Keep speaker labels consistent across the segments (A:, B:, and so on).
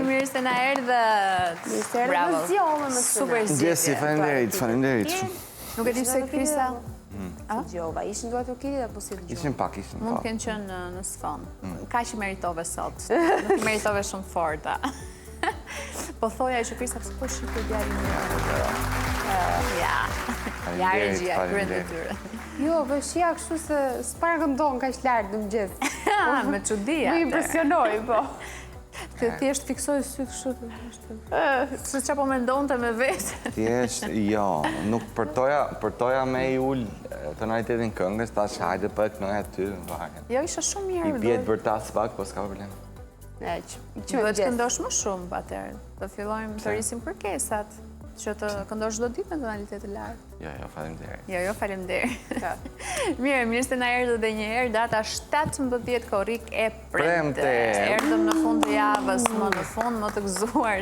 A: Mirë se na erdhët.
B: Bravo.
A: Super
C: Gjesi, faleminderit.
A: Nuk e di pse Krisa.
B: Gjova, ishin duat u kiri apo si dëgjova?
C: Ishin pak.
A: Mund të kenë qenë në sfond. Kaq i meritove sot. Nuk i meritove shumë forta. Po thoja që Krisa pse po shikoj djalin Ja, regjia, kryen detyrën.
B: Jo, vëshia kështu se s'para këndon kaq lart në mëngjes.
A: Me çudia.
B: Më impresionoi, po.
A: Thjesht fiksoj sy kështu. Se çfarë po mendonte me vetë.
C: Thjesht, jo, nuk përtoja me i ul tonalitetin këngës, tash hajde për kënoj aty, vaje.
A: Jo, isha shumë mirë.
C: I bjetë bërtas pak, po s'ka problem.
A: Duhet të këndosh më shumë, atëherë. Të fillojmë të rrisim kërkesat. Që të këndosh çdo ditë me tonalitet të lartë.
C: Jo, faleminderit.
A: Jo, faleminderit. Mirë se na erdhë edhe një herë data 17 korrik e premte. Erdhëm në fund të javës, më në fund, më të gëzuar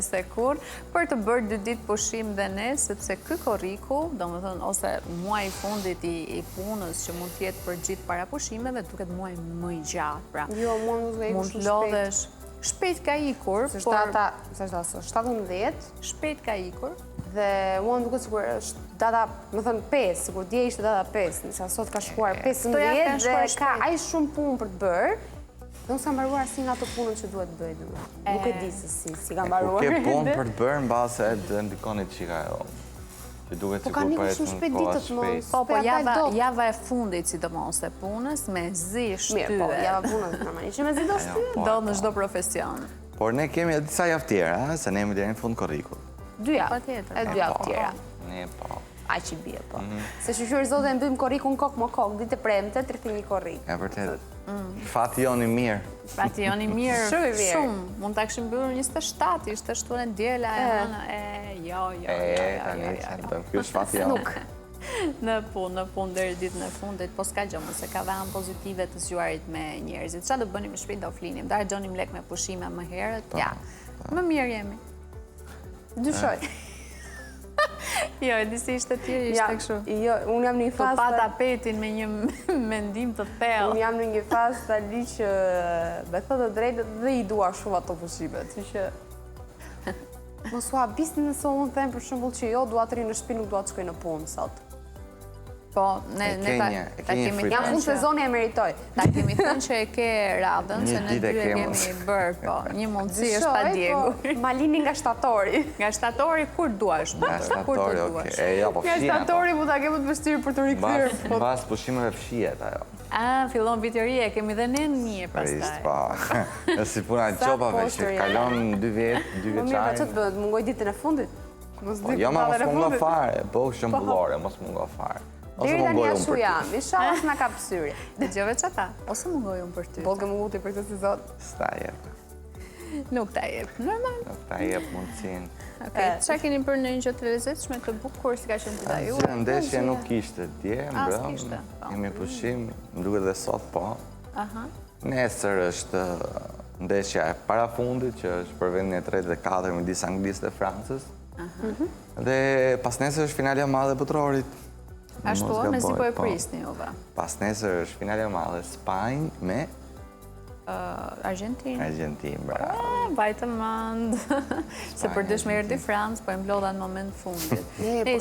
A: se kur, për të bërë 2 ditë pushim dhe ne, sepse ky korriku, domethënë ose muaji i fundit i punës që mund të jetë për gjithë para pushimeve, duket muaji më i gjatë, pra.
B: Jo, mund
A: të lodhesh. Shpejt ka ikur,
B: por... Data 17.
A: Shpejt ka ikur.
B: Dhe mua më duket sikur është data, më thënë 5, sikur dje ishte data 5, nisa sot ka shkuar 15 dhe ka aq shumë punë për të bërë. Dhe unë s'kam mbaruar asnjë nga ato punët që duhet bëj. Nuk e di se si kam mbaruar.
C: Kur ke punë për të bërë, mbase të ndikonit çika ajo.
B: Po ka një shumë shpejt ditët mos.
A: Po java e fundit sidomos e punës me zi shtyë.
B: Mirë, po java punës normalisht me zi do shtyë.
A: Do në çdo profesion.
C: Por ne kemi edhe disa javë tjera, se ne jemi deri në fund korrikut.
B: 2 javë. Patjetër. 2 javë tjera.
C: Ne po.
B: Aq i bie po. Se shoqëri zotë e mbym korrikun kok më kok, ditë e premte 31 korrik.
C: Ja vërtet. Fati joni mirë.
A: Fati joni mirë. Shumë. Mund ta kishim mbyllur 27, ishte shtunë djela jo.
C: Ky është fati joni.
A: Në punë deri ditën e fundit, po s'ka gjë më se ka dhënë pozitive të zgjuarit me njerëzit. Çfarë do bënim shpejt do flinim. Da xhonim lek me pushime më herët. Ja. Më mirë jemi.
B: Dyshoj.
A: Jo, e disi ishte tjerë, ishte kështu.
B: Jo, unë jam në një fazë...
A: Të pa tapetin me një mendim të thellë.
B: Unë jam në një fazë të ali që me thëtë drejtë dhe i dua shumë ato pushimet. Që mos u habisni nëse unë them për shembull që jo, dua të ri në shtëpi, nuk dua të shkoj në punë sot.
A: Po, ne ta kemi
B: jam full sezoni e meritoj.
A: Ta kemi thënë që e ke radhën, se ne dy e kemi bërë, po, një mundësi është pa djegur.
B: Ma lini nga shtatori.
A: Nga shtatori, kur duash?
C: Nga shtatori, okej.
B: Nga shtatori mu ta kemi të vështirë për të rikthyer.
C: Mbas pushimeve fshihet ajo.
A: Fillon vitëria, kemi dhe ne një pastaj.
C: Po, si puna e qopave që kalon 2 vjet, 2
B: vjeçare. Mirë, çfarë të bëhet? Mungoj ditën e fundit?
C: Jo, mos mungo fare, po shëmbullore, mos mungo fare.
B: Deri tani ashtu jam, inshallah s'na ka pësyrje.
A: Dëgjove çata? Ose mungoj unë për ty?
B: Bollë munguti për këtë sezon.
C: S'ta jep.
A: Nuk ta jep, normal.
C: Nuk ta jep mundësin.
A: Okej, çfarë keni bërë në një gjë të lezetshme të bukur si ka qenë dita juaj?
C: Ndeshje nuk ishte dje, mbrëm. Kemi pushim, më duket dhe sot po. Nesër është ndeshja e parafundit, që është për vendin e 3 dhe 4 midis Anglisë dhe Francës. Dhe pas nesër është finalja madhe botrorit.
A: Ashtu, me si po e prisni juve?
C: Pas nesër është finalja madhe Spanjë me...
A: Argentinë.
C: Argentinë, bravo.
A: Bajtë mënd. Se për dysh me erdi Francë, po e mblodha në moment fundit.
B: Po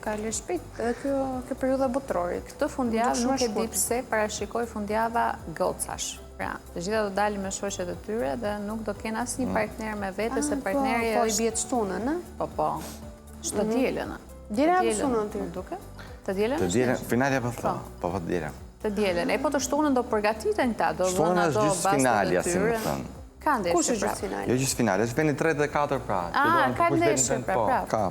B: ka lërë shpejt edhe kjo periudha botrorit.
A: Këtë fundjavë nuk e di pse parashikoj fundjava gocash. Pra, të gjitha do dalim me shoqet e tyre dhe nuk do kenë asnjë partner me vete, se partneri është...
B: Po i bjetë shtunën, në?
A: Po. Shtë djelën,
B: Djelën apo shtunën ty?
A: Duke? Të djelën është?
C: Të djelën, finalja për thë, po të djelën.
A: Të djelën, e po të shtunën do përgatiten ta, do
C: shtunën është gjysë finalja, si më thënë.
A: Ka ndeshje,
B: kush është gjysë finalja?
C: Jo gjysë finalja, është vendi 3 dhe 4 pra.
A: Ka ndeshje, pra.
C: Ka.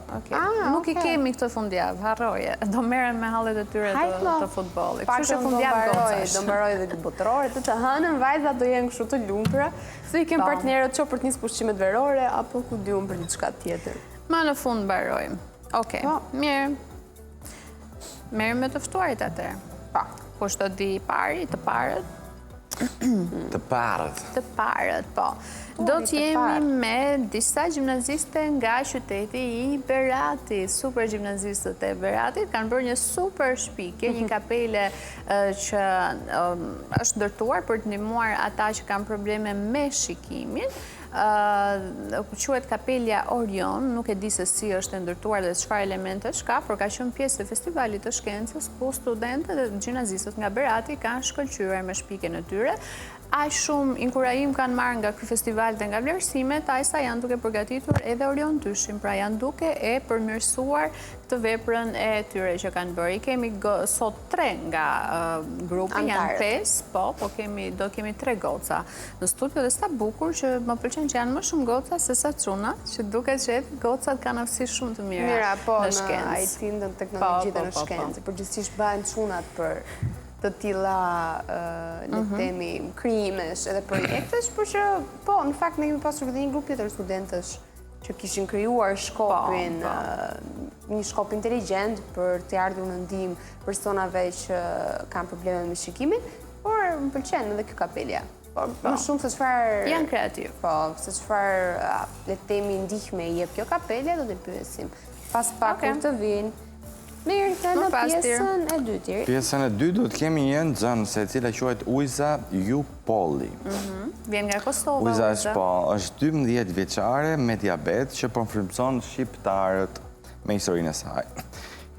A: Nuk i kemi këtë fundjavë, harroje. Do merren me hallet e tyre të futbollit.
B: Kështu që fundjavë gocash. Do mbaroj dhe botrore, të hënën vajzat do jenë kështu të lumpra, se i kem partnerët që për të nisë pushimet verore, apo ku diun për diçka tjetër.
A: Ma në fund mbarojmë. Okej, mirë. Merrem me të ftuarit atëherë.
B: Pa.
A: Kush do di pari, të parët?
C: Të parët.
A: Të parët, po. Do t'jemi me disa gjimnaziste nga qyteti i Berati. Super gjimnazistët e Beratit kanë bërë një super shpikje, një kapele që është ndërtuar për të ndihmuar ata që kanë probleme me shikimin. Quhet Kapelja Orion, nuk e di se si është ndërtuar dhe çfarë elemente ka, por ka qenë pjesë e festivalit të shkencës ku studentët dhe gjimnazistët nga Berati kanë shkëlqyer me shpikjen e tyre. Aq shumë inkurajim kanë marrë nga ky festival dhe nga vlerësimet, ajsa janë duke përgatitur edhe Orion 2-shin, pra janë duke e përmirësuar këtë veprën e tyre që kanë bërë. I kemi sot 3 nga grupi, janë 5, po do kemi 3 goca në studio dhe sa bukur që më pëlqen që janë më shumë goca se sa çuna, që duket që gocat kanë aftësi shumë të mira në shkencë.
B: Në IT dhe teknologji dhe në shkencë, përgjithsisht bëhen çunat për të tilla le të themi krijimesh edhe projektesh, por që po në fakt ne kemi pasur edhe një grup tjetër studentësh që kishin krijuar shkopin, një shkop inteligjent për të ardhur në ndihmë personave që kanë probleme me shikimin, por më pëlqen edhe kjo kapelja. Më shumë se çfarë
A: janë kreativ.
B: Po, se çfarë le të themi ndihme i jep kjo kapelje, do të pyesim. Pas pak kur të vinë. Mirë, të në pjesën e dytë.
C: Pjesën e dytë do të kemi një nxënëse e cila quhet Ujza Jupolli.
A: Vjen nga Kosova.
C: Ujza është 12 vjeçare me diabet që po frymëzon shqiptarët me historinë e saj.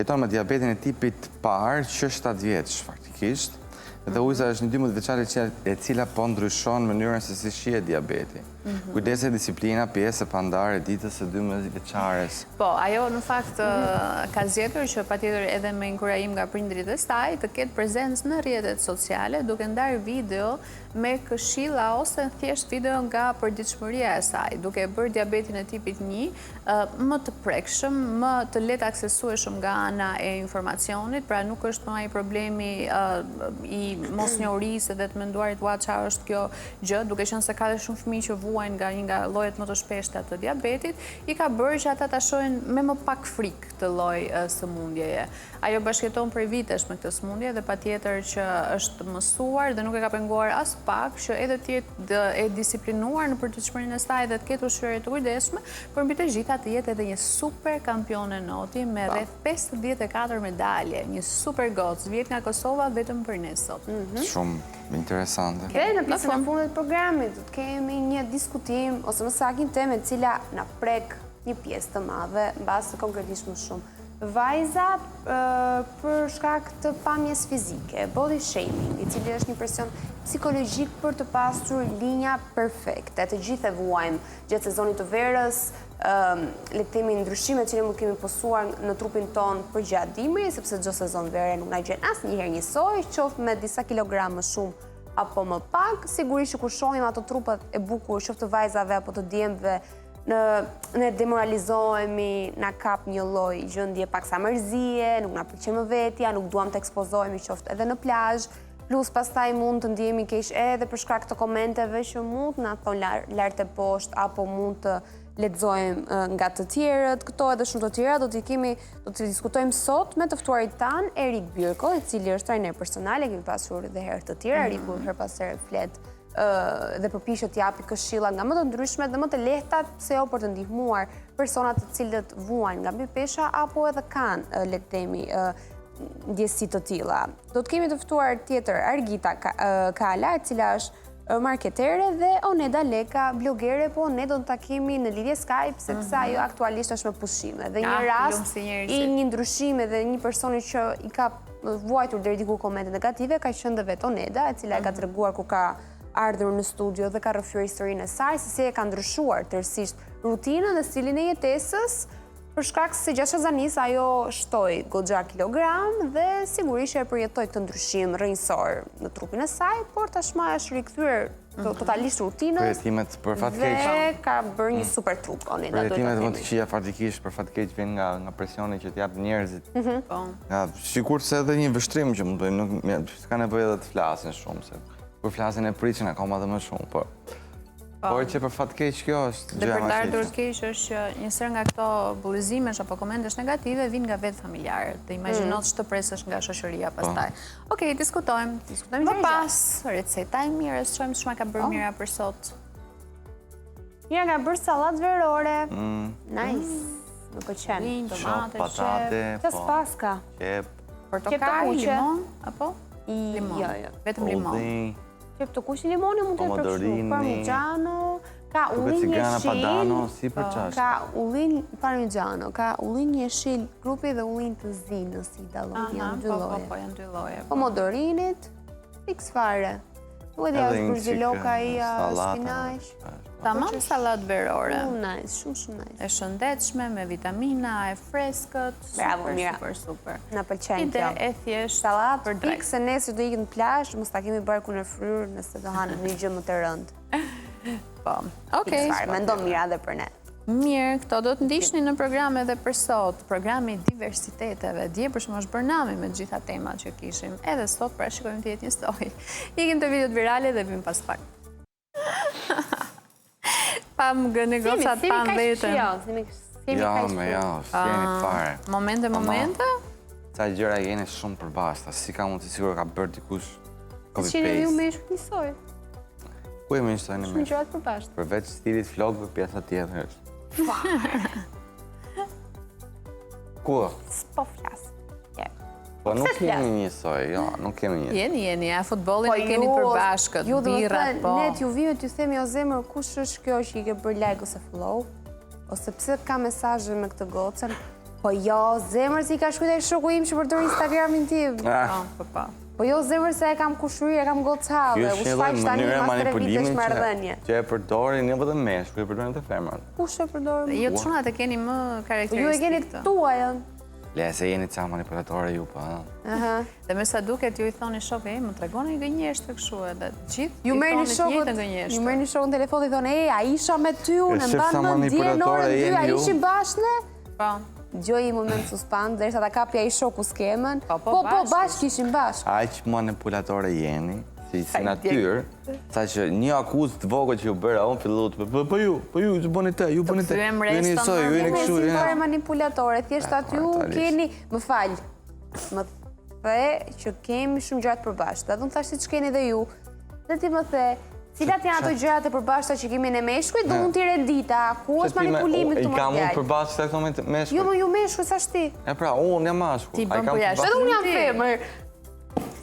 C: Jeton me diabetin e tipit parë që 7 vjeç faktikisht. Dhe Ujza është një 12 vjeçare e cila po ndryshon mënyrën se si shihet diabeti. Kujdese disiplina, pjesë e pandare ditës së 12 vjeçares.
A: Po, ajo në fakt ka zgjedhur që patjetër edhe me inkurajim nga prindrit e saj të ketë prezencë në rrjetet sociale, duke ndarë video me këshilla ose thjesht video nga përditshmëria e saj, duke bërë diabetin e tipit 1 më të prekshëm, më të lehtë aksesueshëm nga ana e informacionit, pra nuk është më ai problemi i mosnjohurisë dhe të menduarit çfarë është kjo gjë, duke qenë se ka shumë fëmijë që vuajnë nga një nga llojet më të shpeshta të diabetit, i ka bërë që ata ta shohin me më pak frikë të lloj sëmundjeje. Ajo bashkëton prej vitesh me këtë sëmundje dhe patjetër që është mësuar dhe nuk e ka penguar as pak që edhe të jetë e disiplinuar në përditshmërinë e saj dhe të ketë ushqyerje të kujdesshme, por mbi të gjitha të jetë edhe një super kampione noti me rreth 54 medalje, një super gocë, vjet nga Kosova vetëm për ne sot.
C: Shumë interesante.
B: Dhe në pjesën e fundit të programit do të kemi një diskutim ose më saktë një temë e cila na prek një pjesë të madhe, mbas konkretisht më shumë. Vajzat për shkak të pamjes fizike, body shaming, i cili është një presion psikologjik për të pasur linja perfekte. Të gjithë e vuajmë gjatë sezonit të verës, le të themi ndryshimet që ne mund kemi posuar në trupin ton për gjatë dimrit, sepse çdo sezon vere nuk na gjen asnjëherë njësoj, qoftë me disa kilogram më shumë apo më pak. Sigurisht që kur shohim ato trupat e bukur, qoftë të vajzave apo të djemve, ne demoralizohemi, na kap një lloj gjendje paksa mërzie, nuk na pëlqen më vetja, nuk duam të ekspozohemi qoftë edhe në plazh, plus pastaj mund të ndjehemi keq edhe për shkak të komenteve që mund na thon lart e poshtë apo mund të lexojmë nga të tjerët. Këto edhe shumë të tjera do të diskutojmë sot me të ftuarit tan Erik Byrko, i cili është trajner personal, e kemi pasur edhe herë të tjera, Eriku her pas here flet dhe përpiqet të japi këshilla nga më të ndryshmet dhe më të lehta pse jo për të ndihmuar personat të cilët vuajnë nga mbi pesha apo edhe kanë le të themi ndjesi të tilla. Do të kemi të ftuar tjetër Argita Kala, e cila është marketere, dhe Oneda Leka, blogere, po ne do të kemi në lidhje Skype sepse ajo aktualisht është me pushime. Dhe një rast i një ndryshimi dhe një personi që i ka vuajtur deri diku komente negative ka qenë vetë Oneda, e cila e ka treguar ku ka ardhur në studio dhe ka rrëfyer historinë e saj, se si e ka ndryshuar tërësisht rutinën dhe stilin e jetesës, për shkak se gjatë shazanis ajo shtoi goxha kilogram dhe sigurisht e përjetoi këtë ndryshim rrënjësor në trupin e saj, por tashmë është rikthyer totalisht rutinës.
C: Përjetimet për fat keq.
B: Dhe ka bërë një super trup.
C: Përjetimet më të këqija fatikisht për fat keq vjen nga presioni që t'jap njerëzit. Sikur se edhe një vështrim që mund të nuk s'ka nevojë edhe të flasin shumë se kur flasin e prisin akoma dhe më shumë, por Por që për fat keq kjo është
A: Dhe
C: gjë
A: për
C: më
A: të
C: e
A: ardhur
C: keqe.
A: keq është që njësër nga këto bullizimesh apo komendesh negative vinë nga vetë familjarët. Dhe imagjino ç'të presësh nga shoqëria pastaj. Okej, diskutojmë. Më pas, receta e mirë, shohim ç'ma ka bërë Mira për sot.
B: Mira ka bërë sallat verore. Nice. Më pëlqen.
A: Linj,
C: Shop,
A: domate,
C: patate,
B: Çfarë paska?
C: qep,
A: portokal,
B: kuqe.
A: limon, apo? Limon.
B: Jo.
A: Vetëm limon.
C: udhëng,
B: Qep të kuqe limoni mund të jetë kështu.
C: Pomodorini.
B: Parmigiano, ka
C: duket
B: ullin
C: cigana padano,
B: jeshil.
C: si për çast.
B: Ka ullin parmigiano, ka ullin jeshil grupi dhe ullin të zinës, si dallon janë dy lloje.
A: Po, janë dy lloje.
B: Pomodorinit, fiks fare. Nuk e di as për gjiloka i spinaq.
A: Tamam sallat verore.
B: Nice, shumë nice.
A: E shëndetshme, me vitamina, e freskët.
B: Bravo,
A: super,
B: Mira.
A: super.
B: Na pëlqen
A: Ide
B: kjo.
A: e thjesht
B: Sallat
A: për
B: për
A: drejt.
B: drejt. Se nesër do ikin në plazh, mos ta kemi barkun e fryrë nëse do hanë një gjë më të rëndë.
A: Po. Okej.
B: Fiks fare, mendon Mira edhe për ne.
A: Mirë, këto do të ndihni në programe edhe për sot, programi i diversiteteve. Dje për shumë është bërnami me gjitha temat që kishim. Edhe sot parashikojmë të jetë një stoj. Ikim të videot virale dhe vim pas pak. Pam gënë gocat pam vetën.
C: Ja, me ja, s'jeni fare.
A: Momente?
C: Ca gjëra jeni shumë përbashkëta, si ka mundësi sigur ka bërë dikush
B: Që jeni ju
C: copy-paste.
B: me ishë njësoj.
C: Ku e më njësojnë
B: Shumë
C: me?
B: gjërat përbashkët.
C: Përveç stilit flokëve, pjesa tjetër është. Ku?
B: S'po flasë.
C: Po nuk
B: flas?
C: kemi njësoj, jo, nuk kemi njësoj.
A: Jeni, a futbollin e keni përbashkët,
B: ju do të
A: birrat,
B: thënë,
A: po.
B: ne t'ju vime t'ju themi o zemër, kush është kjo që i ke bërë like ose follow? Ose pse ka mesazhe me këtë gocën? Po jo, zemër si ka shkruar shoku im që përdor Instagramin tim.
A: Po.
B: Po jo, zemër se e kam kushuri, e kam gocallë.
C: Kjo
B: U
C: është një
B: shfaq
C: lloj
B: tani
C: mënyre
B: mas 3 vitesh
C: manipulimin
B: marrëdhënie.
C: që e përdorin jo vetëm meshkuj, e përdorin edhe femrat.
B: Kush e përdor?
A: Jo të shunat e keni më
B: Po ju e
A: karakteristikë
B: keni
A: të.
B: tua janë.
C: Le se jeni ca manipulatore ju pa.
A: Dhe me sa duket ju i thoni shokë, më tregoni gënjeshtër kështu edhe gjithë
B: Ju
A: i
B: merrni
A: thonit
B: shokut,
A: jetën
B: ju
A: gënjeshtër.
B: merrni shokun në telefon dhe i thonë, a isha me ty, unë
C: shef sa
B: mban mendje në
C: manipulatore
B: orën 2,
C: jeni
B: a
C: ju."
B: ishim bashkë ne?
A: Po.
B: Gjoj i moment suspend, derisa ta kapi ai shoku skemën.
A: Po,
B: bashkë ishim bashkë.
C: Aq manipulatore jeni, si natyrë, sa që një akuzë të vogël që ju bëra, unë fillu të po ju që bëni te, ju bëni te.
A: Kthyem
C: Ju jeni
A: restën
C: soj, ju jeni
A: në
C: kështu,
B: Si
C: jeni.
B: fare manipulatore, thjesht aty ju
C: fatalisht.
B: keni, më fal. Më the që kemi shumë gjëra të përbashkëta. Dhe unë thash siç keni dhe ju. Dhe ti më the, cilat janë ato gjërat e përbashkëta që kemi ne meshkujt, do unë t'i rendita. Ku është manipulimi këtu
C: I
B: më
C: kam unë
B: djalë?
C: përbashkë se këto me meshkuj.
B: Jo, më ju meshkuj sa ti.
C: E pra, unë jam mashkull.
A: Ti
C: Ai
A: bën
C: kam
A: për jashtë.
C: përbashkë-
B: Edhe unë jam femër.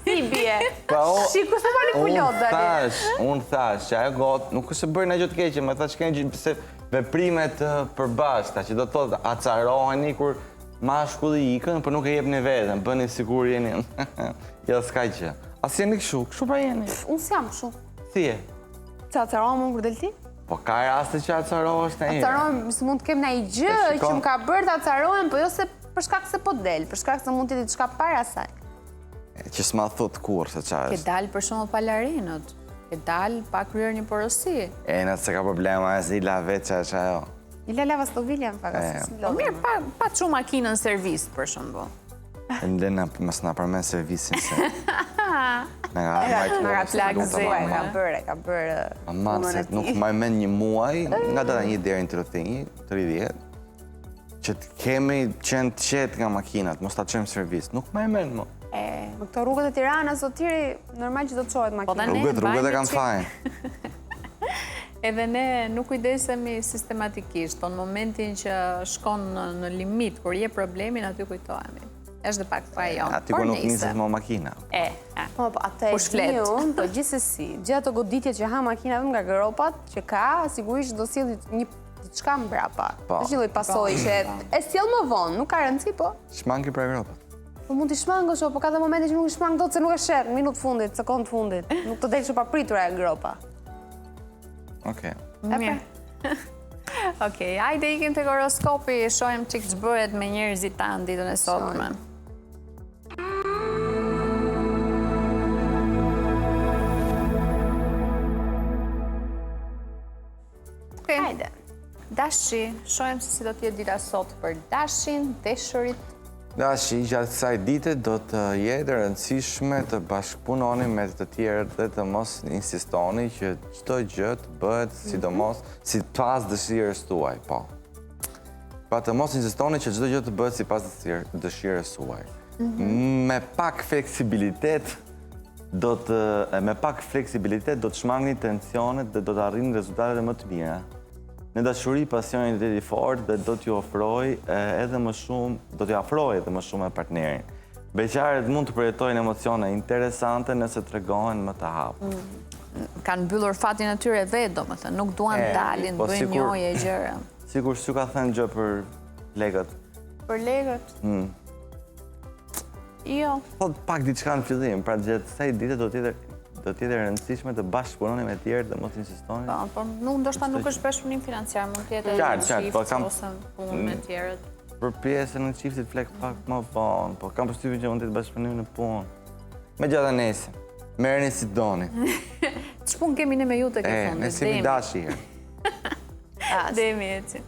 B: Si bie?
C: Pra,
B: Shiku se manipulot dali.
C: Unë thash, që ajo gotë, nuk është se bërë në gjë të keqe, më thash keni gjithë se veprimet përbashkëta, që do të thotë acaroheni kur mashkulli ikën, për nuk e jepni veten, bëni sigur jeni. Jo s'ka gjë. As jeni kështu pra jeni.
B: Unë s'jam kështu.
C: Si je?
B: Qa acarohem unë kur del ti?
C: Po ka raste që acarohesh në herë.
B: Acarohem, se mund të kem ndonjë gjë
C: shikon.
B: që më ka bërë të acarohem, po jo se për shkak se po del, për shkak se mund të jetë diçka para saj.
C: Që s'ma thot kur se qa
A: Ke
C: është.
A: dalë për shumë palarinët. Ke dalë pa kryer një porosi.
C: E nëtë se ka problema e si la vetë që është ajo.
B: I lala Vastovilja më paga se si
A: Po mirë, pa çu makinën servis për shembull.
C: E ndena mësë nga përmen servisin se. Në
B: Nga
A: plak
B: plagë
A: zë,
B: ka bërë
C: Aman, se nuk më men një muaj, nga data një deri në 30, që të kemi qenë të qetë nga makinat, mos ta qemë servis. Nuk më men, mo.
B: Në këto rrugët e Tiranës, o tiri, normal që do të qohet
A: Po
B: makina.
A: Ne
C: Rrugët e
A: mbajmë
C: kam
A: që-
C: fajn.
A: Edhe ne nuk kujdesemi sistematikisht, po në momentin që shkon në limit, kur je problemin, aty kujtohemi. Është dhe pak faj jonë.
C: Aty ku nuk niset më makina.
B: Po, atë e
A: Kush flet?
B: di unë, po gjithsesi, gjithë ato goditjet që ha makina vetëm nga gropat që ka, sigurisht do sjellë një diçka mbrapa.
C: Po.
B: Është një lloj pasojë që e sjell më vonë, nuk ka rëndësi, po.
C: Shmangi për Evropat.
B: Po mund t'i shmangësh, po ka dhe momente që nuk i shmang dot se nuk e shet, në minutë fundit, sekond fundit. Nuk të delsh pa pritur ajo gropa.
C: Okej.
A: Mirë. Okej, hajde ikim te horoskopi, shohim çik ç'bëhet me njerëzit tanë ditën e sotme.
B: Hajde.
A: Dashi, shohim se si do t'jetë dita sot për dashin, deshërit.
C: Dashi, gjatë kësaj dite do të jetë rëndësishme të bashkëpunoni me të tjerët dhe të mos insistoni që çdo gjë të bëhet sidomos sipas dëshirës tuaj, po. Pa të mos insistoni që çdo gjë të bëhet sipas dëshirës tuaj. Me pak fleksibilitet do të shmangni tensionet dhe do të arrini rezultatet më të mira. Në dashuri, pasioni dhe i fort dhe do t'ju ofroj edhe më shumë me partnerin. Beqarët mund të përjetojnë emocione interesante nëse tregohen më të hapur.
A: Kanë mbyllur fatin e tyre vetë, domethënë, nuk duan dalin, bëjnë njohje gjëra.
C: Sigur s'ju ka thënë gjë për legët.
A: Për legët? Jo.
C: Thot pak diçka në fillim, pra gjatë kësaj dite do t'jetë rëndësishme të bashkëpunoni me tjerë dhe mos insistoni.
A: Po, por ndoshta nuk është bashkëpunim financiar, mund të jetë edhe në çift ose punë me tjerët.
C: Për pjesën në çiftit flek pak më vonë, po kam përshtypjen që mund të jetë bashkëpunim në punë. Megjithatë nesër, merreni si doni.
A: Ç'punë kemi ne me ju tek e fundit?
C: Ne si dashi herë.
A: Demi eci.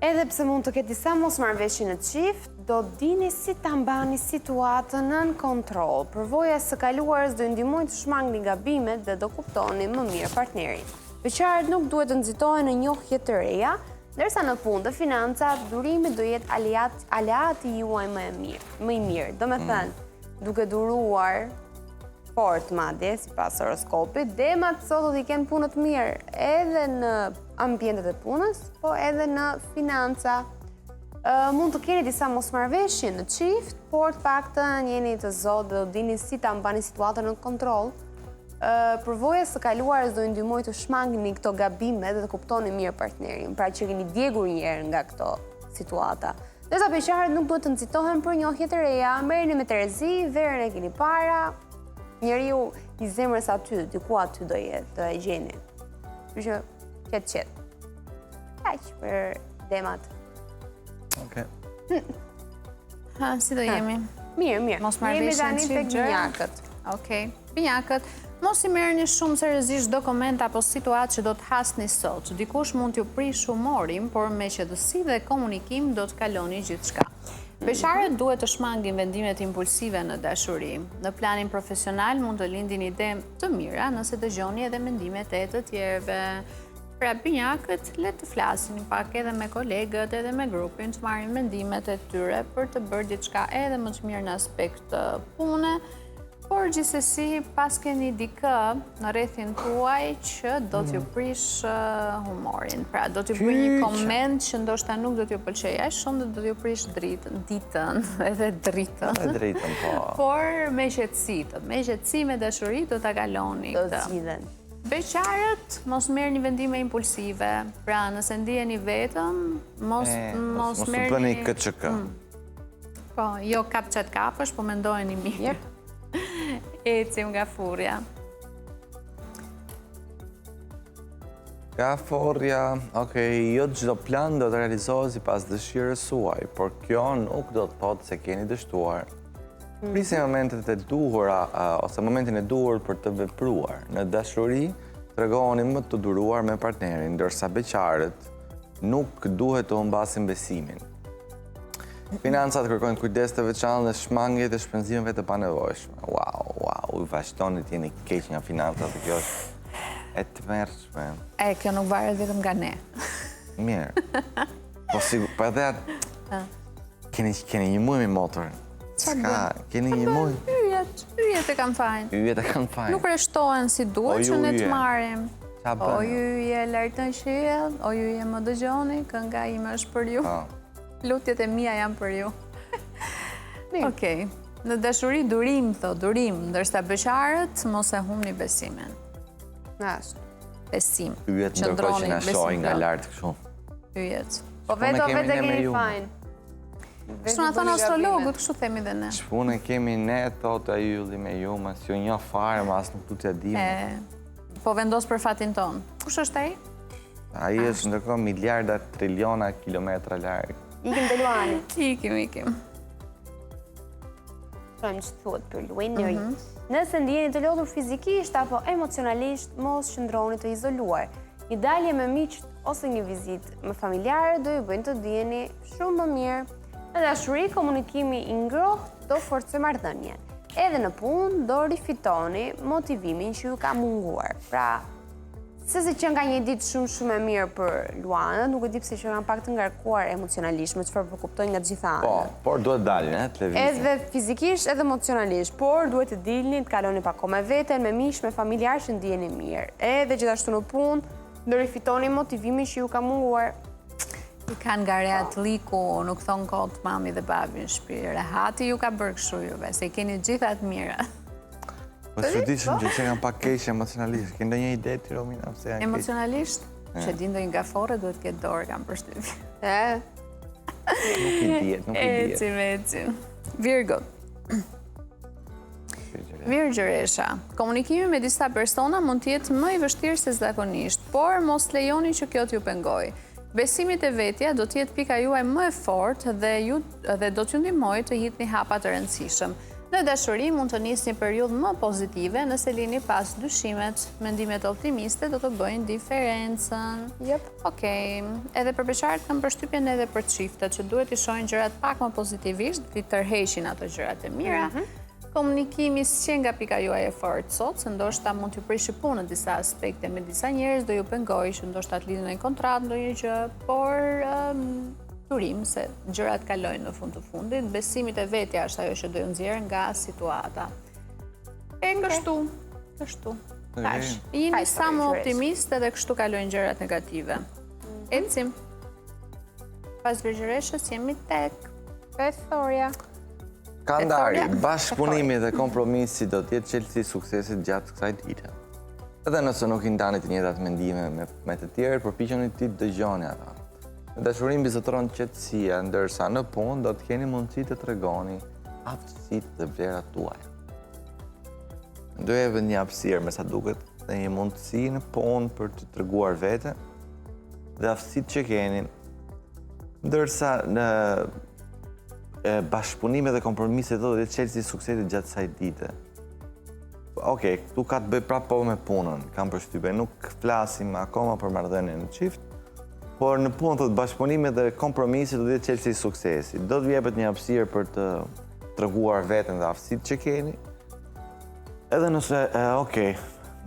B: Edhe pse mund të ketë disa mosmarrëveshje në çift, do dini si ta mbani situatën nën kontroll. Përvoja së kaluarës do ndihmojë të shmangni gabimet dhe do kuptoni më mirë partnerin. Beqarët nuk duhet të nxitohen në njohje të reja, ndërsa në punë dhe financat, durimi do jetë aleati juaj më i mirë. Domethënë, duke duruar fort madje sipas horoskopit, demat sot do t'i kenë punë të mirë edhe në ambientet e punës, po edhe në financa. Mund të keni disa mosmarrëveshje në çift, por të paktën jeni të zotë dhe do dini si ta mbani situatën në kontroll. Përvoja së kaluarës do ndihmojë të shmangni këto gabime dhe të kuptoni mirë partnerin, pra që keni djegur një herë nga këto situata. Ndërsa beqarët nuk duhet të nxitohen për njohje të reja, merreni me Terezi, verën e keni para, njeriu i zemrës aty, diku aty do jetë, do e gjeni. Kështu që qet. Kaq për temat.
C: Okej.
A: Si do jemi?
B: Mirë.
A: Mosmarrëveshje në çift binjakët. Okej. Binjakët, mos i merrni shumë seriozisht çdo koment apo situatë që do të hasni sot. Dikush mund t'ju prish humorin, por me qetësi dhe komunikim do të kaloni gjithçka. Beqarët duhet të shmangin vendimet impulsive në dashuri. Në planin profesional mund të lindin ide të mira nëse dëgjoni edhe mendimet e të tjerëve. Pra binjakët, le të flasin pak edhe me kolegët, edhe me grupin, të marrin mendimet e tyre për të bërë diçka edhe më të mirë në aspekt pune, por gjithsesi pas keni dikë në rrethin tuaj që do t'ju prish humorin. Pra do t'ju bëj një koment që ndoshta nuk do t'ju pëlqejë aq shumë dhe do t'ju prish ditën, edhe dritën.
C: Dritën, po.
A: Por me qetësi, me dashuri do ta kaloni këtë.
B: Do zgjidhen.
A: Beqarët, mos merrni vendime impulsive. Pra, nëse ndiheni vetëm, mos merrni...
C: bëni KÇK.
A: Po, jo kap çat kapësh, po mendojeni mirë. Ecim nga furja.
C: Nga furja, jo çdo plan do të realizohet sipas dëshirës suaj, por kjo nuk do të thotë se keni dështuar. Prisni momentet e duhura ose momentin e duhur për të vepruar. Në dashuri, tregoni më të duruar me partnerin, ndërsa beqarët nuk duhet të humbasin besimin. Financat kërkojnë kujdes të veçantë dhe shmangje të shpenzimeve të panevojshme. Wow, u vazhdoni të jeni keq nga financat, kjo është e tmerrshme.
A: Kjo nuk varet vetëm nga ne.
C: Mirë. Po edhe atë keni një muaj me motor. Keni një muaj?
A: Yjet e kanë fajin. Nuk rreshtohen si duhet që ne të marrim. O yje lart në qiell, o yje më dëgjoni, kënga ime është për ju. Lutjet e mia janë për ju. Okej. Në dashuri durim, ndërsa beqarët mos e humni besimin. Besim.
C: Yjet ndërkohë që na shohin nga lart kështu.
A: Yjet.
B: Po vetë keni fajin.
A: Kështu na thon astrologët, kështu themi dhe ne.
C: Ç'punë kemi ne, thotë ylli me ju, mas ju një fare, mas nuk du t'ja dim.
A: Po vendos për fatin ton. Kush është ai?
C: Ai është ndërkohë miliarda, triliona kilometra larg.
B: Ikim te Luani.
A: Ikim.
B: Shojmë që thuhet për luajnë njëri. Nëse ndjeni të lodhur fizikisht apo emocionalisht, mos qëndroni të izoluar. një dalje me miqt ose një vizitë me familjarë do ju bëjnë të dijeni shumë më mirë. Në dashuri, komunikimi i ngrohtë do forcojë marrëdhënien. Edhe në punë do rifitoni motivimin që ju ka munguar. Pra, se që nga një ditë shumë e mirë për Luanët, nuk e di pse që kanë pak të ngarkuar emocionalisht, me çfarë po kuptojnë nga të gjitha anët.
C: Po, por duhet dalin, televizion.
B: Edhe fizikisht, edhe emocionalisht, por duhet të dilni, të kaloni pak kohë me veten, me miq, me familjarë që ndiheni mirë. Edhe gjithashtu në punë, do rifitoni motivimin që ju ka munguar.
A: I kanë nga reatliku, nuk thonë kot mami dhe babi në shtëpi. Rehati ju ka bërë kështu juve, se i keni gjithat mira.
C: Po çuditshëm që kanë pak keq emocionalisht. Ke ndonjë ide ti Romina pse janë keq?
A: Emocionalisht, që di ndonjë gafore duhet ketë dorë, kam përshtypjen.
C: Nuk i diet.
A: Ecim. Virgo. Virgjëresha. Komunikimi me disa persona mund të jetë më i vështirë se zakonisht, por mos lejoni që kjo t'ju pengojë. Besimit e vetja do t'jetë pika juaj më e fortë dhe do t'ju ndihmojë të hitni hapa të rëndësishëm. Në dashuri mund të nisë një periudhë më pozitive nëse lini pas dyshimet. Mendimet optimiste do të bëjnë diferencën. Okej. Edhe për beqarët kam përshtypjen edhe për çiftet që duhet i shohin gjërat pak më pozitivisht, të tërheqin ato gjërat e mira. Komunikimi s'qen nga pika juaj e fortë sot, se ndoshta mund t'ju prishë punë në disa aspekte me disa njerëz, do ju pengojë që ndoshta të lidhen në kontratë ndonjë gjë, por turim se gjërat kalojnë në fund të fundit. Besimit e vetja është ajo që do ju nxjerrë nga situata. Kështu. Tash, jeni sa më optimist edhe kështu kalojnë gjërat negative. Ecim. Pas virgjëreshës jemi tek
B: Pethoria.
C: Kandari, bashkëpunimi dhe kompromisi do t'jetë çelësi i suksesit gjatë kësaj dite. Edhe nëse nuk i ndani të njëjtat mendime me të tjerët, përpiqeni ti të dëgjoni ata. Në dashuri mbizotron qetësia, ndërsa në punë do të keni mundësi të tregoni aftësitë dhe vlerat tuaja. Do jepet një hapësirë me sa duket dhe një mundësi në punë për të treguar veten dhe aftësitë që keni, ndërsa në bashkëpunime dhe kompromise do të çelësi i suksesit gjatë kësaj dite. Okej, këtu ka të bëj prapë po me punën, kam përshtypjen, nuk flasim akoma për marrëdhënien në çift, por në punë thotë bashkëpunime dhe kompromise do të jetë çelësi i suksesit. Do të jepet një hapësirë për të treguar veten dhe aftësitë që keni. Edhe nëse, okej,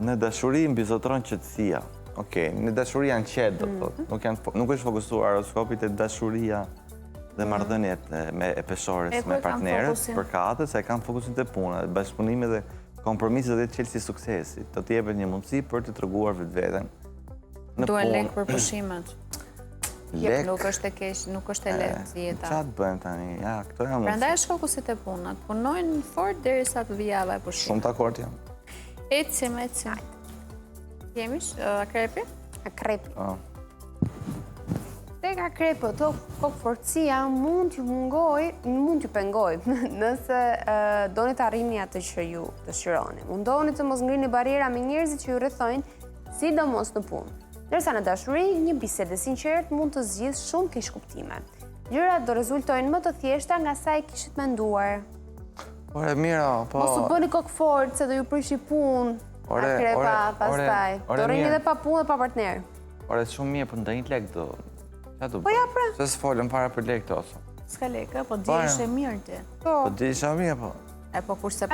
C: në dashuri mbizotron qetësia. Okej, në dashuri janë qetë, do thotë, nuk është fokusuar horoskopi te dashuria dhe marrëdhëniet e peshores me partnerët për katës, e kam fokusin të puna, bashkëpunime dhe kompromiset dhe çelësi i suksesit. Do të jepet një mundësi për të treguar vetveten në punë.
A: Duhen lek për pushimet. Nuk është e keq, nuk është e lehtë jeta.
C: Çfarë bëjmë tani? Ja, këto janë mundësi.
A: Prandaj është fokusit e punët. Punojnë fort derisa të vijë java e pushimit.
C: Shumë dakord jam.
A: Ecim. Jemi akrepi?
B: Akrepi. Tek akrepët, kokë forcia mund t'ju pengoj nëse doni të arrini atë që ju dëshironi. Mundoni të mos ngrini bariera me njerëzit që ju rrethojnë, sidomos në punë. Ndërsa në dashuri, një bisedë e sinqertë mund të zgjidhë shumë keq kuptime. Gjërat do rezultojnë më të thjeshta nga sa e kishit menduar.
C: Ore, mira, po...
B: Mos u bëni kokë fort, se do ju prishi punë. Akrepa, pastaj. Do rrini dhe pa punë dhe pa partner.
C: Ore, shumë mirë, për ndonjë lek do...
B: Po ja pra.
C: Se s'folëm para për lek të oso.
A: S'ka leka, po di ishe mirë ti.
C: Po di ishe mirë, po.
A: Po kurse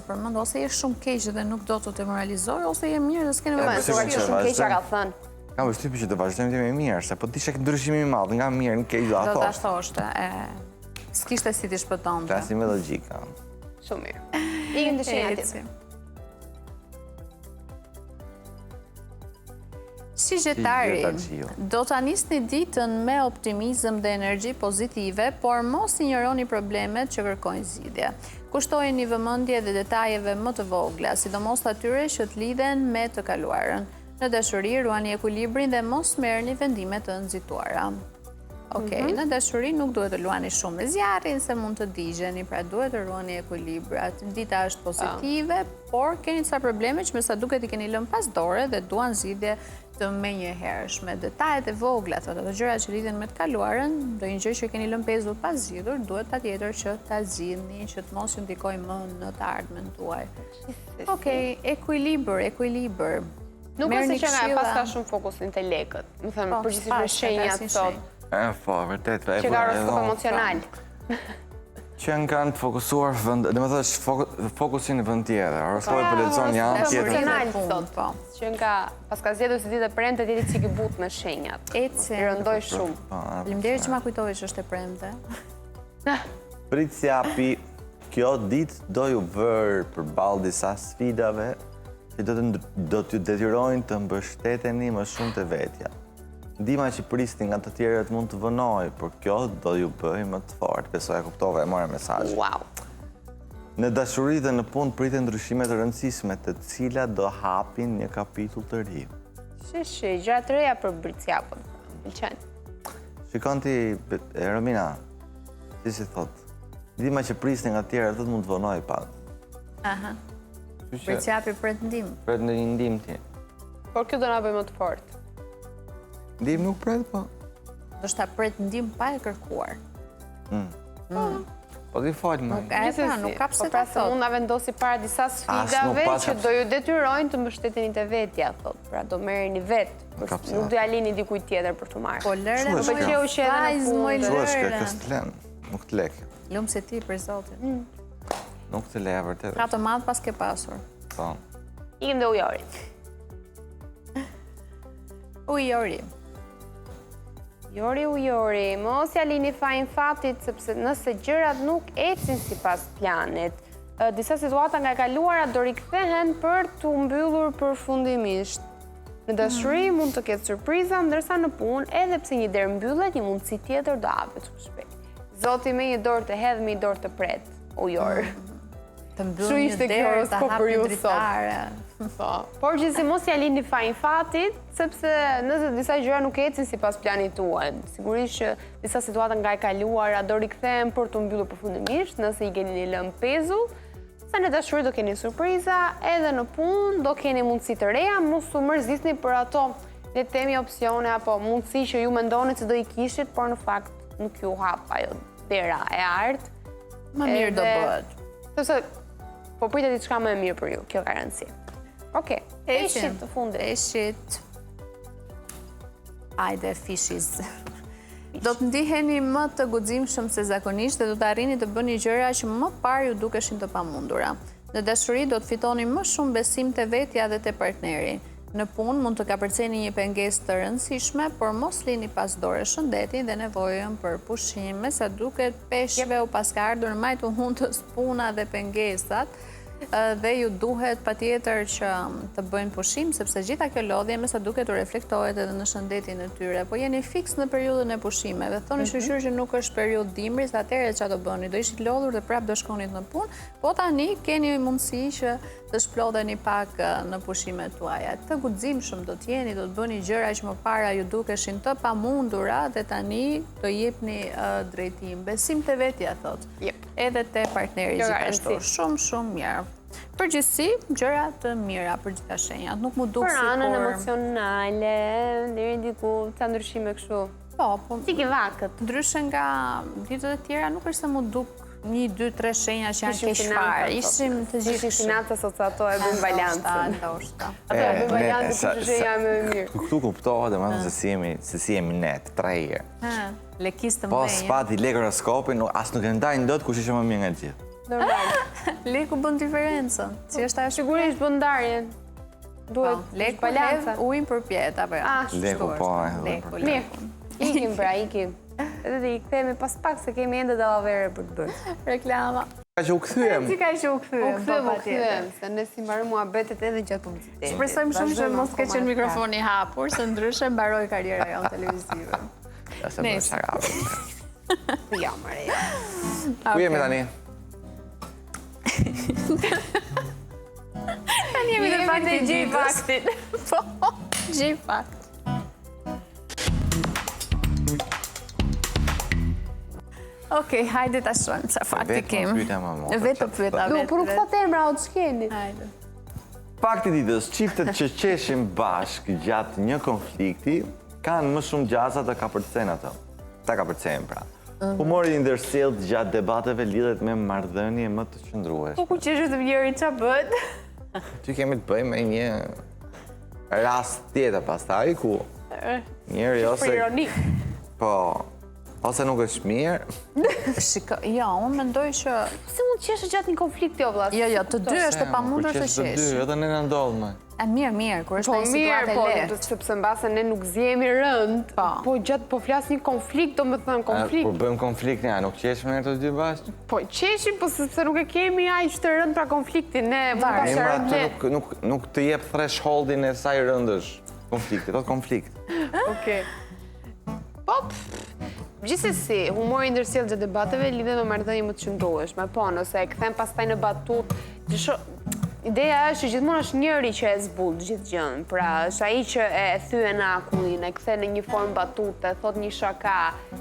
A: përmend, ose je shumë keq dhe nuk do të moralizoj, ose je mirë dhe s'ke nevojë të
B: thuash shumë keq ka thënë.
C: Kam përshtypjen që do vazhdojmë të jemi mirë, se po ti shek ndryshimi i madh nga mirë në keq do ato.
A: Do ta thoshte, s'kishte si ti shpëtonte.
C: Flasim me logjika.
B: Shumë mirë. Ikim të shenjatit.
A: Shigjetari, do të nisni ditën me optimizëm dhe energji pozitive, por mos injoroni problemet që kërkojnë zgjidhje. Kushtojeni vëmendje dhe detajeve më të vogla, sidomos atyre që të lidhen me të kaluarën. Në dashuri, ruani ekuilibrin dhe mos merrni vendime të nxituara. Okej, në dashuri nuk duhet të luani shumë me zjarrin se mund të digjeni, pra duhet të ruani ekuilibrat. Dita është pozitive, por keni disa probleme që me sa duket i keni lënë pas dore dhe duan zgjidhje të menjëhershme. Detajet e vogla, thotë ato gjëra që lidhen me të kaluarën, do një gjë që keni lënë pezur pas zgjidhur, duhet patjetër që ta zgjidhni, që të mos ju ndikojë më në të ardhmen tuaj. Okej, ekuilibër.
B: Nuk është që nga e pas ka shumë fokusin të lekët. Më thëmë, përgjithësisht me shenjat sot.
C: Vërtet.
B: Që ka horoskop emocional.
C: Që në kanë të fokusuar, dhe më thësh fokusin në vënd tjetër. Horoskopi për lexon janë tjetër.
B: Emocional sot. Që nga pas ka zgjedhur si ditë e premte, ti çiki but me shenjat.
A: Eci.
B: Rëndoj shumë.
A: Faleminderit që ma kujtove që është e premte.
C: Prit si api, kjo ditë do ju vërë përballë disa sfidave që do t'ju detyrojnë të mbështeteni më shumë të vetja. Ndihma që prisni nga të tjerët mund të vënojë, por kjo do ju bëjë më të fortë. Besoj e kuptove, e morë mesazhin.
B: Wow.
C: Në dashuri dhe në punë pritet ndryshime të rëndësishme, të cilat do hapin një kapitull të ri.
B: Shishi, gjëra të reja për Briciapën. Pëlqen.
C: Shikon ti, Romina, si thot, ndihma që prisni nga të tjerët mund të vënojë pak.
A: Aha. Briciapi pret ndihmë.
C: Pret në një ndihmë ti.
B: Por kjo do na bëjë më të fortë.
C: Ndihmë nuk pret, po.
A: Do shta pret ndihmë pa e kërkuar.
C: Po ti falë, ma.
A: Nuk ka pse ta
B: thot.
A: thot.
B: Unë na vendosi para disa sfidave që do ju detyrojnë të mbështeteni të vetja, thot. Pra do merreni vetë. Nuk do ja lini dikujt tjetër për të marrë.
A: Po lëre,
B: Më pëlqeu që edhe në punë.
C: Shuash ka këstlen, nuk të lekë.
A: Lumë se ti për zotin.
C: Nuk të leja vërtet.
A: Ka të madhë pas ke pasur.
C: Po.
B: Ikim dhe ujorit.
A: Ujori.
B: Ujori, mos ja lini fajin fatit, sepse nëse gjërat nuk ecin sipas planit, disa situata nga e kaluara do rikthehen për t'u mbyllur përfundimisht. Në dashuri mund të ketë surpriza, ndërsa në punë, edhe pse një derë mbyllet, një mundësi tjetër do hapet shumë shpejt. Zoti me një dorë të hedh, me një dorë të pret. Ujor.
A: Të mbyll një derë, të hapi dritare.
B: Por gjithsesi mos ja lini fajin fatit, sepse nëse disa gjëra nuk ecin sipas planit tuaj, sigurisht që disa situata nga e kaluara do rikthehen për të mbyllur përfundimisht, nëse i keni lënë pezull, sa në dashuri do keni surpriza, edhe në punë do keni mundësi të reja, mos u mërzitni për ato le të themi opsione apo mundësi që ju mendoni se do i kishit, por në fakt nuk ju hap ajo dera e artë.
A: Më mirë do bëhet.
B: Sepse po pritet diçka më e mirë për ju, kjo ka rëndësi. Okej, eshit të fundit.
A: Eshit. Ajde, fishiz. Do të ndiheni më të guximshëm se zakonisht dhe do të arrini të bëni gjëra që më parë ju dukeshin të pamundura. Në dashuri do të fitoni më shumë besim te vetja dhe te partneri. Në punë mund të kapërceni një pengesë të rëndësishme, por mos lini pas dore shëndetin dhe nevojën për pushim. Me sa duket peshqve u paska ardhur majtë huntës puna dhe pengesat, dhe ju duhet patjetër që të bëjnë pushim, sepse gjitha kjo lodhje me sa duket u reflektohet edhe në shëndetin e tyre. Po jeni fiks në periudhën e pushimeve. Thoni shoqyr që nuk është periudhë dimrit, atëherë çfarë do bëni? Do ishit lodhur dhe prap do shkonit në punë, po tani keni mundësi që të shplodheni pak në pushimet tuaja. Të guximshëm do të jeni, do të bëni gjëra që më para ju dukeshin të pamundura dhe tani do jepni drejtim. Besim te vetja, thot. Edhe te partneri gjithashtu. Shumë mirë. Përgjithësi, gjëra të mira për gjitha shenjat. Nuk mu duk si
B: për anën emocionale, deri diku, ca ndryshime kështu.
A: Po,
B: si ke vakët.
A: Ndryshe nga ditët e tjera, nuk është se mu duk 1, 2, 3 shenja që janë keqfarë. Ishim të gjithë.
B: Ishim financa sot ato e bëjmë balancën. Ato e bëjmë balancën që shenja me mirë.
C: Këtu kuptohet dhe më se si jemi net, 3 herë.
A: Lekis të
C: Po,
A: mbenjë.
C: s'pati lekë horoskopin, as nuk e ndajnë dot kush ishte më mirë nga gjithë.
A: Leku bën diferencën. Si është ajo?
B: Sigurisht bën ndarjen. Duhet
A: leku
B: balanca.
A: hedh ujin për pjet apo jo?
C: Leku po,
A: leku.
B: Mirë. Ikim pra, ikim. Edhe dhe i kthehemi pas pak se kemi ende dallavere për të bërë.
A: Reklama.
C: Ka që u kthyem.
A: Si ka që u kthyem?
B: Se ne si mbarojmë muhabetet edhe gjatë publicitetit.
A: Shpresojmë shumë që mos ke qenë mikrofoni hapur, se ndryshe mbaroj karriera jonë televizive.
C: Ja se bërë shaka.
B: Ja, Maria.
C: Ku jemi tani?
A: Tani jemi në fakt e gjej faktin. Po, gjej fakt. Okej, hajde ta shohim sa fakti kem. Vetë pyeta.
B: Por nuk thot emra o të shkeni.
A: Hajde.
C: Fakti ditës, çiftet që qeshin bashkë gjatë një konflikti kanë më shumë gjasa të kapërcen ato. Ta kapërcen pra. Humori i ndërsjellë gjatë debateve lidhet me marrëdhënie më të qëndrueshme.
B: Po ku qeshë të njëri ç'a bët?
C: Ty kemi të bëjmë me një rast tjetër pastaj ku njëri ose... Po, ose nuk është mirë.
A: Jo, unë mendoj që...
B: Si mund qeshë gjatë një konflikti o vlasë?
A: Jo, të dy është e pamundur të
C: qeshë.
A: qesh.
C: Edhe ne në ndodhë, me.
A: Mirë, kur është një situatë e lehtë.
B: Po, sepse mbase ne nuk zjemi rënd, po gjatë po flas një konflikt, do me thënë konflikt.
C: Kur bëjmë konflikt, ja, nuk qeshme në të dy bashkë?
B: Po, qeshim, po sepse nuk e kemi aq të rënd pra konfliktin, ne mund pas të rënd ne.
C: Nuk të jep thresholdin e saj rëndësh konfliktit, do të konflikt.
B: Okej. Po, gjithsesi, humori ndërsjell gjatë debateve lidhet me marrëdhënie më të qëndrueshme, po, nëse e kthem pastaj në batutë, ideja është që gjithmonë është njëri që e zbut gjithë gjën, pra është ai që e thyen akullin, e kthen në një formë batute, thot një shaka,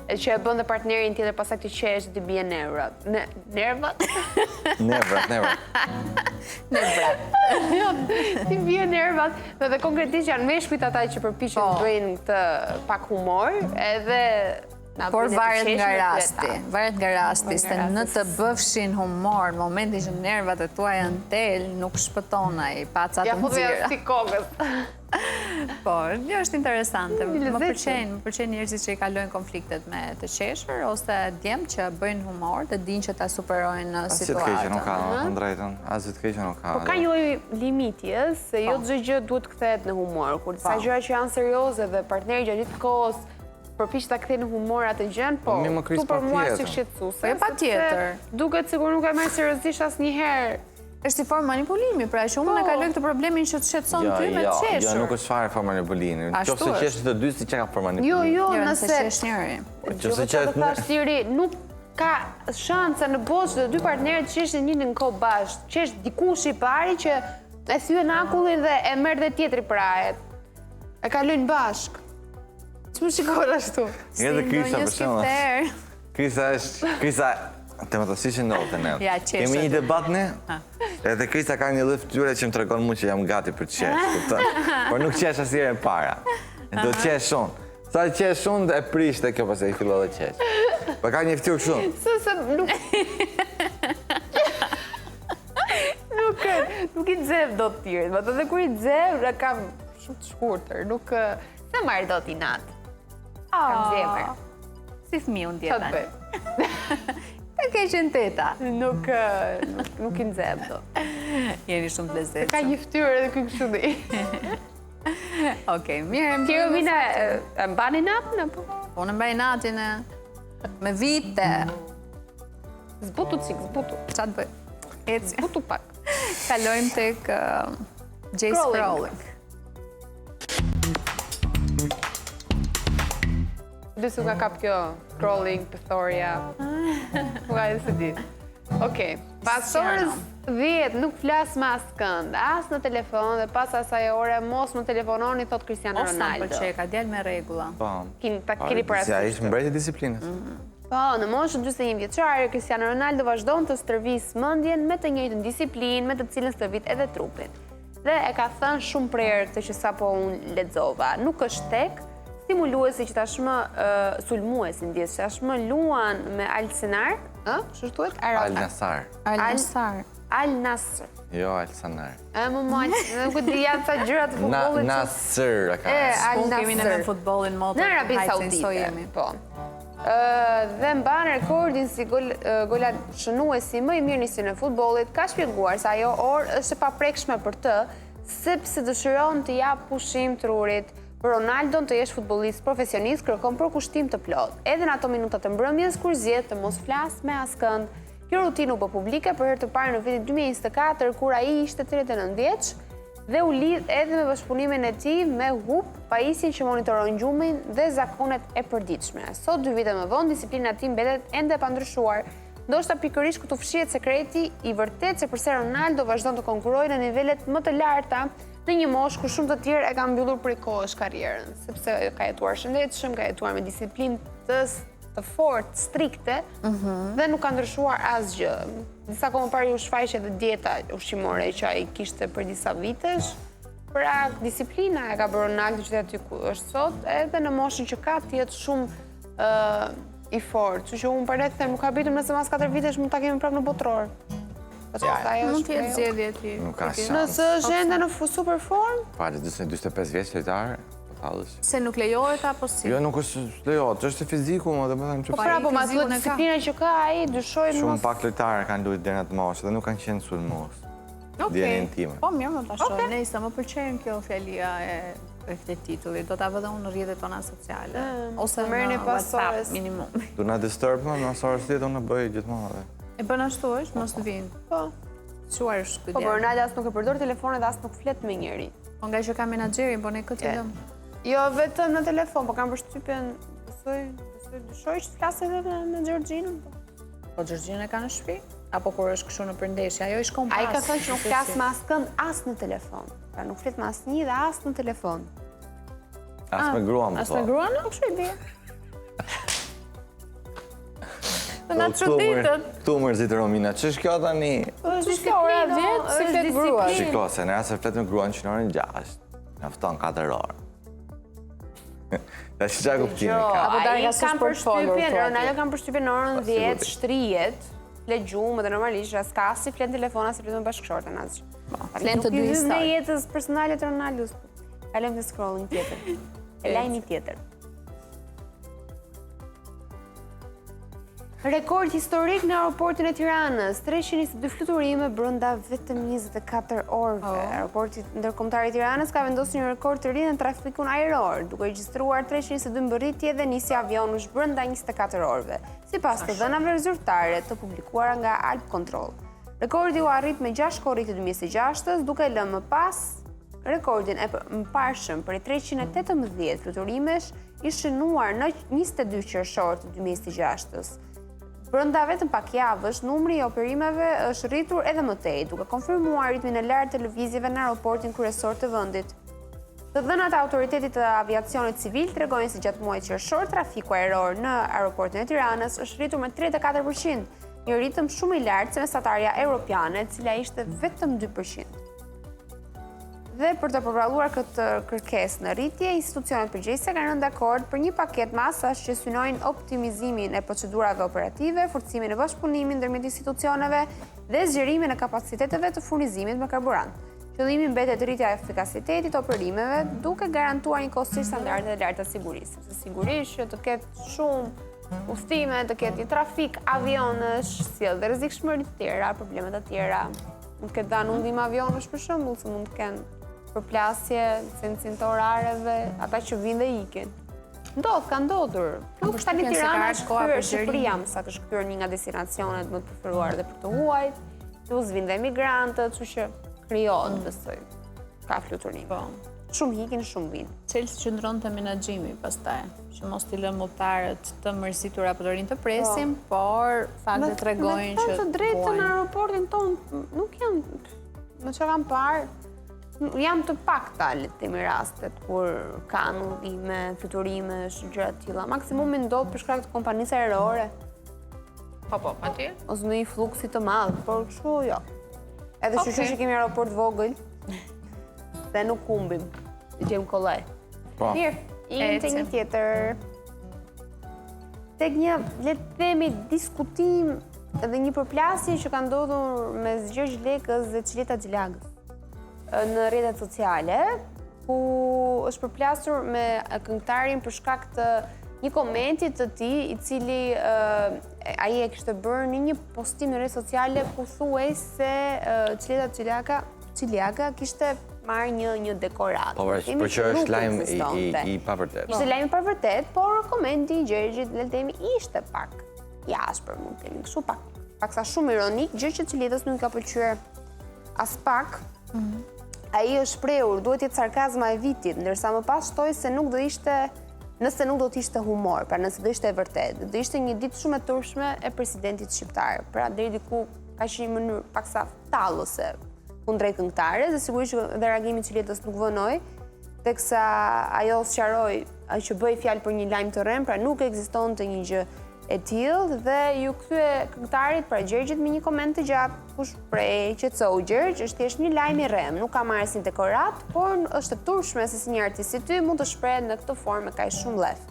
B: që e bën dhe partnerin tjetër pastaj të qesh të bie nervat. Nervat?
C: Nervat.
B: Jo, ti bie nervat, dhe konkretisht janë meshkujt ata që përpiqen të bëjnë këtë pak humor, edhe
A: por varet nga rasti, se në të bëfshin humor, në momentin që nervat e tua janë tel, nuk shpëton ai pacat të nxjera.
B: Ja, po si kokës.
A: Po, kjo është interesante. Më pëlqejnë njerëzit që i kalojnë konfliktet me të qeshur, ose djemë që bëjnë humor, të dinë që ta superojnë situatën.
C: Asë të keqë nuk ka, në drejtën. Asë të keqë nuk ka.
B: Po ka një limiti, se jo çdo gjë duhet kthehet në humor. Kur disa gjëra që janë serioze dhe partneri gjatë gjithë kohës përpiq ta kthejë në humor atë gjën, po tu për mua është shqetësuese.
A: Jo patjetër.
B: Duket sikur nuk e merr seriozisht asnjëherë.
A: Është si formë manipulimi, pra që unë e kaloj këtë problemin që të shqetëson ty me të qeshur.
C: Jo, nuk është fare formë manipulimi. Qofse qeshit të dy, si që ka formë manipulimi.
B: Jo, nëse
A: qesh njëri.
C: Qofse qesh
B: të thash njëri, nuk ka shanse në botë që të dy partnerët qeshin një në kohë bashkë. Qesh dikush i pari që e thyen akullin dhe e merr dhe tjetri prahet. E kalojnë bashkë. Ç'më shikon ashtu?
C: Edhe Krisa për shembull. Krisa të më të si që ndohë të ne. Kemi një debat ne, edhe Krisa ka një lloj fytyre që më tregon mu që jam gati për të qesh, por nuk qesh asnjëherë e para. Do të qesh shumë. Sa të qesh shumë dhe e prishte kjo pas e i fillo dhe qesh. Po ka një fytyrë shumë.
B: Se nuk... Nuk i dzeb do të tjerë, më të dhe kur i dzeb, në kam shumë të shkurtër, nuk... Se marrë do t'i natë. Kam zemër.
A: Si fëmijë unë tjetën.
B: Qatë bëj.
A: Të keqen teta.
B: Nuk i nxeb do.
A: Jeni shumë të lezetshëm.
B: Ka një fytyrë edhe ky kështu di.
A: Okej, mirë.
B: Ti Romina, mbani natën apo?
A: Unë mbaj natën me vite.
B: Zbutu çik, zbutu.
A: Çfarë bëj? Eci.
B: Zbutu pak.
A: Kalojmë tek J scrolling.
B: Dysu ka kap kjo scrolling, pëthoria. Nuk ka edhe se di. Okej. Pas orës 10 nuk flas me askënd, as në telefon dhe pas asaj ore mos më telefononi, thot Cristiano Ronaldo.
A: Ose më ka djalë me rregulla.
C: Po.
B: Ta keni parasysh.
C: Si ai është mbreti i disiplinës.
B: Po, në moshën 41 vjeçare, Cristiano Ronaldo vazhdon të stërvis mendjen me të njëjtën disiplinë me të cilën stërvit edhe trupin. Dhe e ka thënë shumë prerë këtë që sapo unë lexova. Nuk është tek stimuluesi që tashmë sulmuesi ndjes, që tashmë luan me Al-Sanar, ç'është thuhet?
C: Al-Nassr.
B: Al-Nassr.
C: Jo Al-Sanar.
B: Më mal, nuk e di janë ca gjëra të futbollit.
C: Nassr ka.
A: Unë kemi në futbollin motor.
B: Në Arabi Saudite. Po. Dhe mban rekordin si gola shënuesi më i mirë nisi në futbollit, ka shpjeguar se ajo orë është e paprekshme për të, sepse dëshiron të jap pushim trurit. Ronaldo të jesh futbollist profesionist kërkon për kushtim të plot. Edhe në ato minutat të mbrëmjes kur zgjedh të mos flas me askënd. Kjo rutinë u bë publike për herë të parë në vitin 2024 kur ai ishte 39 vjeç dhe u lidh edhe me bashkëpunimin e tij me Hup, pajisjen që monitoron gjumin dhe zakonet e përditshme. Sot 2 vite më vonë disiplina e tij mbetet ende e pandryshuar. Ndoshta pikërisht këtu fshihet sekreti i vërtet se përse Ronaldo vazhdon të konkurrojë në nivelet më të larta në një moshë ku shumë të tjerë e kanë mbyllur prej kohësh karrierën, sepse ka jetuar shëndetshëm, ka jetuar me disiplinë të fortë, strikte, dhe nuk ka ndryshuar asgjë. Disa kohë më parë u shfaqe edhe dieta ushqimore që ai kishte për disa vitesh. Pra, disiplina e ka bërë Ronaldo që aty ku është sot, edhe në moshën që ka të jetë shumë i fortë, që unë për ne them, nuk ka bitur nëse mas 4 vitesh mund ta kemi prapë në botror.
A: Mund të jetë zgjedhje e tij.
C: Nuk ka shans.
B: Nëse është ende në super form?
C: Pari, 45 vjeç lojtar,
A: se nuk lejohet apo si?
C: Jo, nuk është lejohet, është fiziku, më domethënë që
B: pra, po mas disciplina që ka ai, dyshoj mos.
C: Shumë pak lojtarë kanë luajtur deri në atë moshë dhe nuk kanë qenë sulmues. Dijen time.
A: Po mirë, më ta shoh. Nëse më pëlqen kjo fjalia e këtë titulli, do ta vë edhe unë në rrjetet tona sociale. Ose
B: merrni pasores
A: minimum.
C: Do na disturb më, në orës ditë unë bëj gjithmonë.
A: E bën ashtu është, mos të vinë.
B: Po.
A: Çuar është ky
B: dia. Po Ronaldo as nuk e përdor telefonin dhe as nuk flet me njëri.
A: Po nga që ka menaxherin, po ne këtë lëm.
B: Jo vetëm në telefon, po kam përshtypjen, dyshoj që flasë edhe me Gjorgjinën.
A: Po Gjorgjina e ka në shtëpi? Apo kur është kështu në përndeshje, ajo është kompas.
B: Ai ka thënë që nuk flas me askënd as në telefon. Pra nuk flet me asnjë dhe as në telefon.
C: As me gruan, po.
A: As me gruan, nuk kështu i bie. Na çuditën.
C: Tu mërzit Romina, ç'është kjo tani?
A: Ç'është kjo ora 10 si flet grua?
C: Shiko, se në rast se flet me gruan që në orën 6, mjafton 4 orë. Da që çka kuptimi ka?
B: Apo ai kam përshtypjen, Ronaldo kam përshtypjen në orën 10, shtrihet, flet gjumë dhe normalisht as ka si flet në telefon as flet me bashkëshorten as.
A: Flet të dy
B: histori. Në jetës personale të Ronaldos. Kalojmë te scrolling tjetër. E lajmi tjetër. Rekord historik në aeroportin e Tiranës, 322 fluturime brenda vetëm 24 orëve. Aeroporti ndërkombëtar i Tiranës ka vendosur një rekord të ri në trafikun ajror, duke regjistruar 322 mbërritje dhe nisje avionësh brenda 24 orëve, sipas të dhënave zyrtare të publikuara nga Alp Control. Rekordi u arrit me 6 korrik të 2006-s, duke lënë më pas rekordin e mparshëm për 318 fluturimesh i shënuar në 22 qershor të 2026-s. Brenda vetëm pak javësh, numri i operimeve është rritur edhe më tej, duke konfirmuar ritmin e lartë të lëvizjeve në aeroportin kryesor të vendit. Të dhënat e Autoritetit të Aviacionit Civil tregojnë se gjatë muajit qershor trafiku ajror në aeroportin e Tiranës është rritur me 34%, një ritëm shumë i lartë se mesatarja europiane, e cila ishte vetëm 2%. Dhe për të përballuar këtë kërkesë në rritje, institucionet përgjegjëse kanë rënë dakord për një paketë masash që synojnë optimizimin e procedurave operative, forcimin e bashkëpunimit ndërmjet institucioneve dhe zgjerimin e kapaciteteve të furnizimit me karburant. Qëllimi mbetet rritja e efikasitetit të operimeve, duke garantuar një njëkohësisht standarde të larta sigurisë, sepse sigurisht që të ketë shumë udhëtime, të ketë një trafik avionësh, sjell dhe rrezikshmëri të tjera, probleme të tjera. Mund të ketë danundim avionësh për shembull, se mund të kenë përplasje, sensin të orareve, ata që vinë dhe ikin. Ka ndodhur. Plus tani Tirana është kthyer Shqipëria, sa është kthyer një nga destinacionet më të preferuara dhe për të huajt, plus vinë dhe emigrantët, kështu që krijohet besoj. Ka fluturim. Po. Shumë ikin, shumë vinë.
A: Çelësi qëndron te menaxhimi pastaj, që mos t'i lëmë udhëtarët të mërzitur apo të rinë të presim, por faktet tregojnë që
B: të drejtë në aeroportin ton nuk janë, më që kam parë, jam të pakta le të themi rastet kur kanë udhime, fluturime, gjëra të tilla. Maksimumi ndodh për shkak të kompanisë ajrore.
A: Po, patjetër.
B: Ose në një fluksi të madh, por kështu jo. Edhe që kemi aeroport vogël, dhe nuk humbim, gjem kollaj. Mirë, ikim te një tjetër. Tek një, le të themi, diskutim edhe një përplasje që ka ndodhur mes Gjergj Lekës dhe Çileta Xhilagës në rrjetet sociale, ku është përplasur me këngëtarin për shkak të një komenti të tij, i cili ai e kishte bërë në një postim në rrjetet sociale ku thuaj se Çileta Xhilaga kishte marrë një dekorat.
C: Po, për që është lajm i pavërtet.
B: Ishte lajm i pavërtet, por komenti i Gjergjit, le të themi, ishte pak i ashpër, mund të themi, kështu paksa shumë ironik, gjë që Ciletës nuk ka pëlqyer as pak. Ai është shprehur, duhet jetë sarkazma e vitit, ndërsa më pas shtoi se nuk do ishte, nëse nuk do të ishte humor, pra nëse do ishte e vërtetë, do ishte një ditë shumë e turpshme e presidentit shqiptar. Pra deri diku ka qenë një mënyrë paksa tallëse kundrejt këngëtares, dhe sigurisht që reagimi i Ciletës nuk vënoi, teksa ajo sqaroi që bëi fjalë për një lajm të rrem, pra nuk ekzistonte një gjë e tillë dhe ju kthye këngëtarit pra Gjergjit me një koment të gjatë ku shpreh qetësoi Gjergj, është thjesht një lajm i rrem, nuk ka marrë asnjë dekorat, por është e turpshme se si një artist si ty mund të shprehet në këtë formë kaq shumë lef.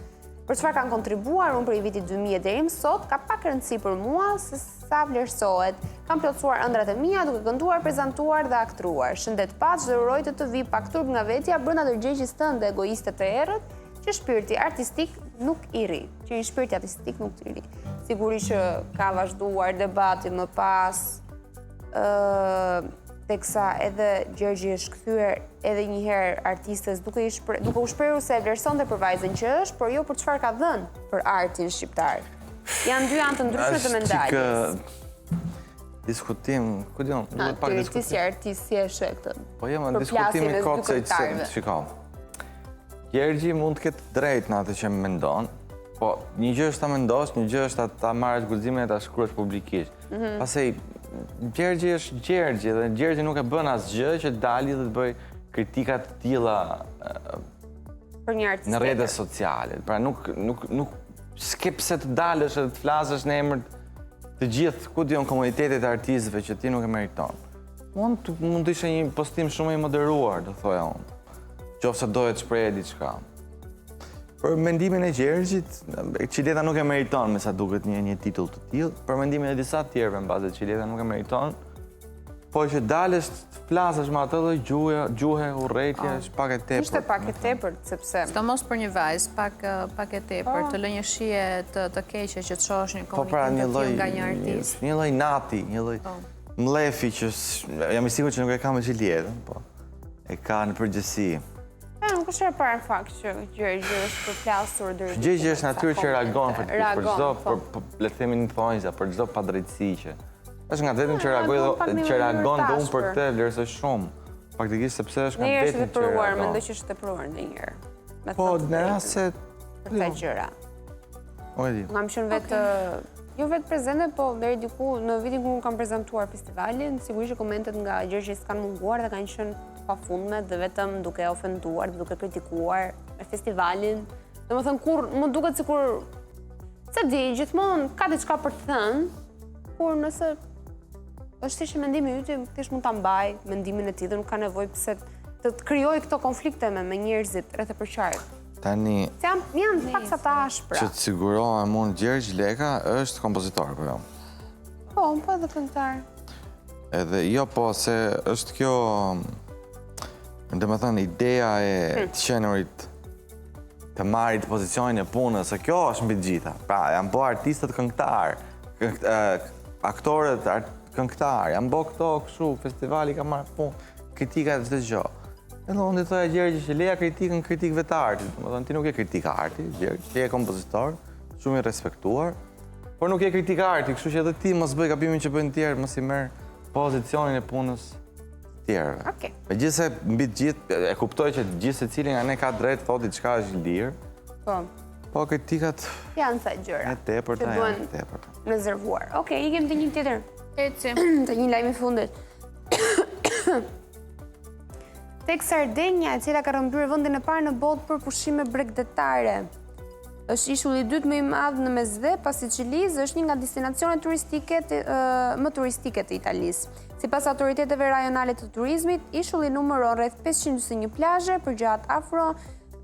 B: për çfarë kanë kontribuar unë prej vitit 2000 deri më sot, ka pak rëndësi për mua se sa vlerësohet. Kam plotësuar ëndrat e mia duke kënduar, prezantuar dhe aktruar. Shëndet paç dhe uroj të vi pak turp nga vetja brenda ndërgjegjës tënde egoiste të errët, që shpirti artistik nuk i ri. Sigurisht që ka vazhduar debati më pas, teksa edhe Gjergji është kthyer edhe një herë artistes duke u shprehur se e vlerësonte për vajzën që është, por jo për çfarë ka dhënë për artin shqiptar. Janë dy anë të ndryshme të medaljes.
C: Diskutim, ku diun, duhet pak diskutim.
B: Ti si artist si e sheh këtë?
C: Po jo, më diskutimi ka se shikoj. Gjergji mund të ketë drejt në atë që mendon, po një gjë është ta mendosh, një gjë është ta marrësh guximin e ta shkruash publikisht. Pastaj Gjergji është Gjergji dhe Gjergji nuk e bën asgjë që dali dhe të bëj kritika të tilla
B: për një artist
C: në rrjetet sociale. Pra nuk s'ke pse të dalësh dhe të flasësh në emër të gjithë, ku diun, komunitetit e artistëve që ti nuk e meriton. Mund të ishte një postim shumë i moderuar, do thoja unë. Qofse dohet të shprehë diçka. Për mendimin e Gjergjit, Qileta nuk e meriton me sa duket një titull të tillë. Për mendimin e disa tjerëve në bazë të Qileta nuk e meriton. Po që dalësh të flasësh me atë lloj gjuhe, urrëtie, është pak e tepërt.
B: Ishte pak e tepërt sepse
A: sidomos për një vajzë pak e tepërt, të lë një shije të keqe që të shohësh një komunikim nga një artist.
C: Një lloj nati, një lloj mlefi që jam i sigurt që nuk e ka me Qiletën, po e ka në përgjithësi.
B: Nuk është e parë fakt që Gjergji është përplasur deri.
C: Gjergji është natyrë që reagon për çdo, le të themi në thonjza, për çdo padrejtësi që. Është nga vetëm që reagon dhe unë për këtë vlerësoj shumë. Faktikisht sepse është nga vetëm që reagon.
B: Mendoj që është tepruar ndonjëherë.
C: Po, në rast se
B: për këto gjëra.
C: O e di.
B: Kam qenë vetë jo vetë prezente, po deri diku në vitin kur kam prezantuar festivalin, sigurisht që komentet nga Gjergji s'kan munguar dhe kanë qenë pafundme dhe vetëm duke ofenduar, duke kritikuar festivalin. Domethënë kur më duket sikur se di, gjithmonë ka diçka për të thënë, kur nëse është thjesht mendimi yt, thjesht mund ta mbaj mendimin e tij dhe nuk ka nevojë pse të krijoj këto konflikte me njerëzit rreth e përqark.
C: Tani
B: janë pak sa të ashpra.
C: Që të sigurohem unë, Gjergj Leka është kompozitor, po jo?
B: Po edhe këngëtar.
C: Edhe jo, po se është kjo, domethënë ideja e të qenurit të marrit pozicionin e punës, se kjo është mbi të gjitha. Pra, janë bo artistët këngëtar, aktorët këngëtar, janë bo këto kështu, festivali ka marrë punë, kritikat çdo gjë. Edhe unë të thoja Gjergji që leja kritikën kritikëve të artit. Domethënë ti nuk je kritik arti, Gjergj, ti je kompozitor, shumë i respektuar, por nuk je kritik arti, kështu që edhe ti mos bëj gabimin që bëjnë tjerë, mos i merr pozicionin e punës tjerëve.
B: Okej.
C: Megjithëse mbi të gjithë e kuptoj që gjithë secili nga ne ka drejt thotë diçka është lirë.
B: Po.
C: Po kritikat
B: janë sa gjëra.
C: E tepërta janë tepërta.
B: Rezervuar. Okej, ikem te një tjetër.
A: Eci.
B: Te një lajm i fundit. Tek Sardenja, e cila ka rrëmbyer vendin e parë në botë për pushime bregdetare. Është ishulli i dytë më i madh në mesdhe, pasi Çilizi është një nga destinacionet turistike më turistike të Italisë. Sipas autoriteteve rajonale të turizmit, ishulli numëron rreth 521 plazhe përgjatë afro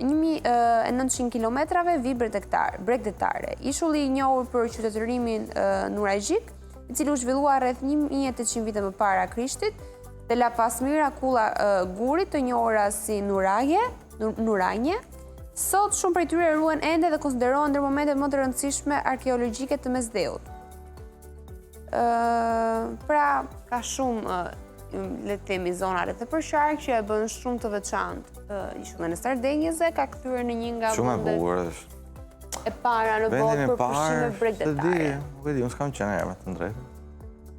B: 1900 kilometrave vi bregdetare. Ishulli i njohur për qytetërimin nurajgjik, i cili u zhvillua rreth 1800 vite më para Krishtit, dhe la pas mirakulla gurit të njohura si Nuranje, sot shumë prej tyre ruhen ende dhe konsiderohen ndër momentet më të rëndësishme arkeologjike të mesdheut. Pra, ka shumë, le të themi, zona rreth e përqark që e bën shumë të veçantë ishullin e Sardenjës dhe ka kthyer në një nga vendet e para në botë për pushime bregdetare.
C: Nuk e di, unë s'kam qenë herë me të drejtën.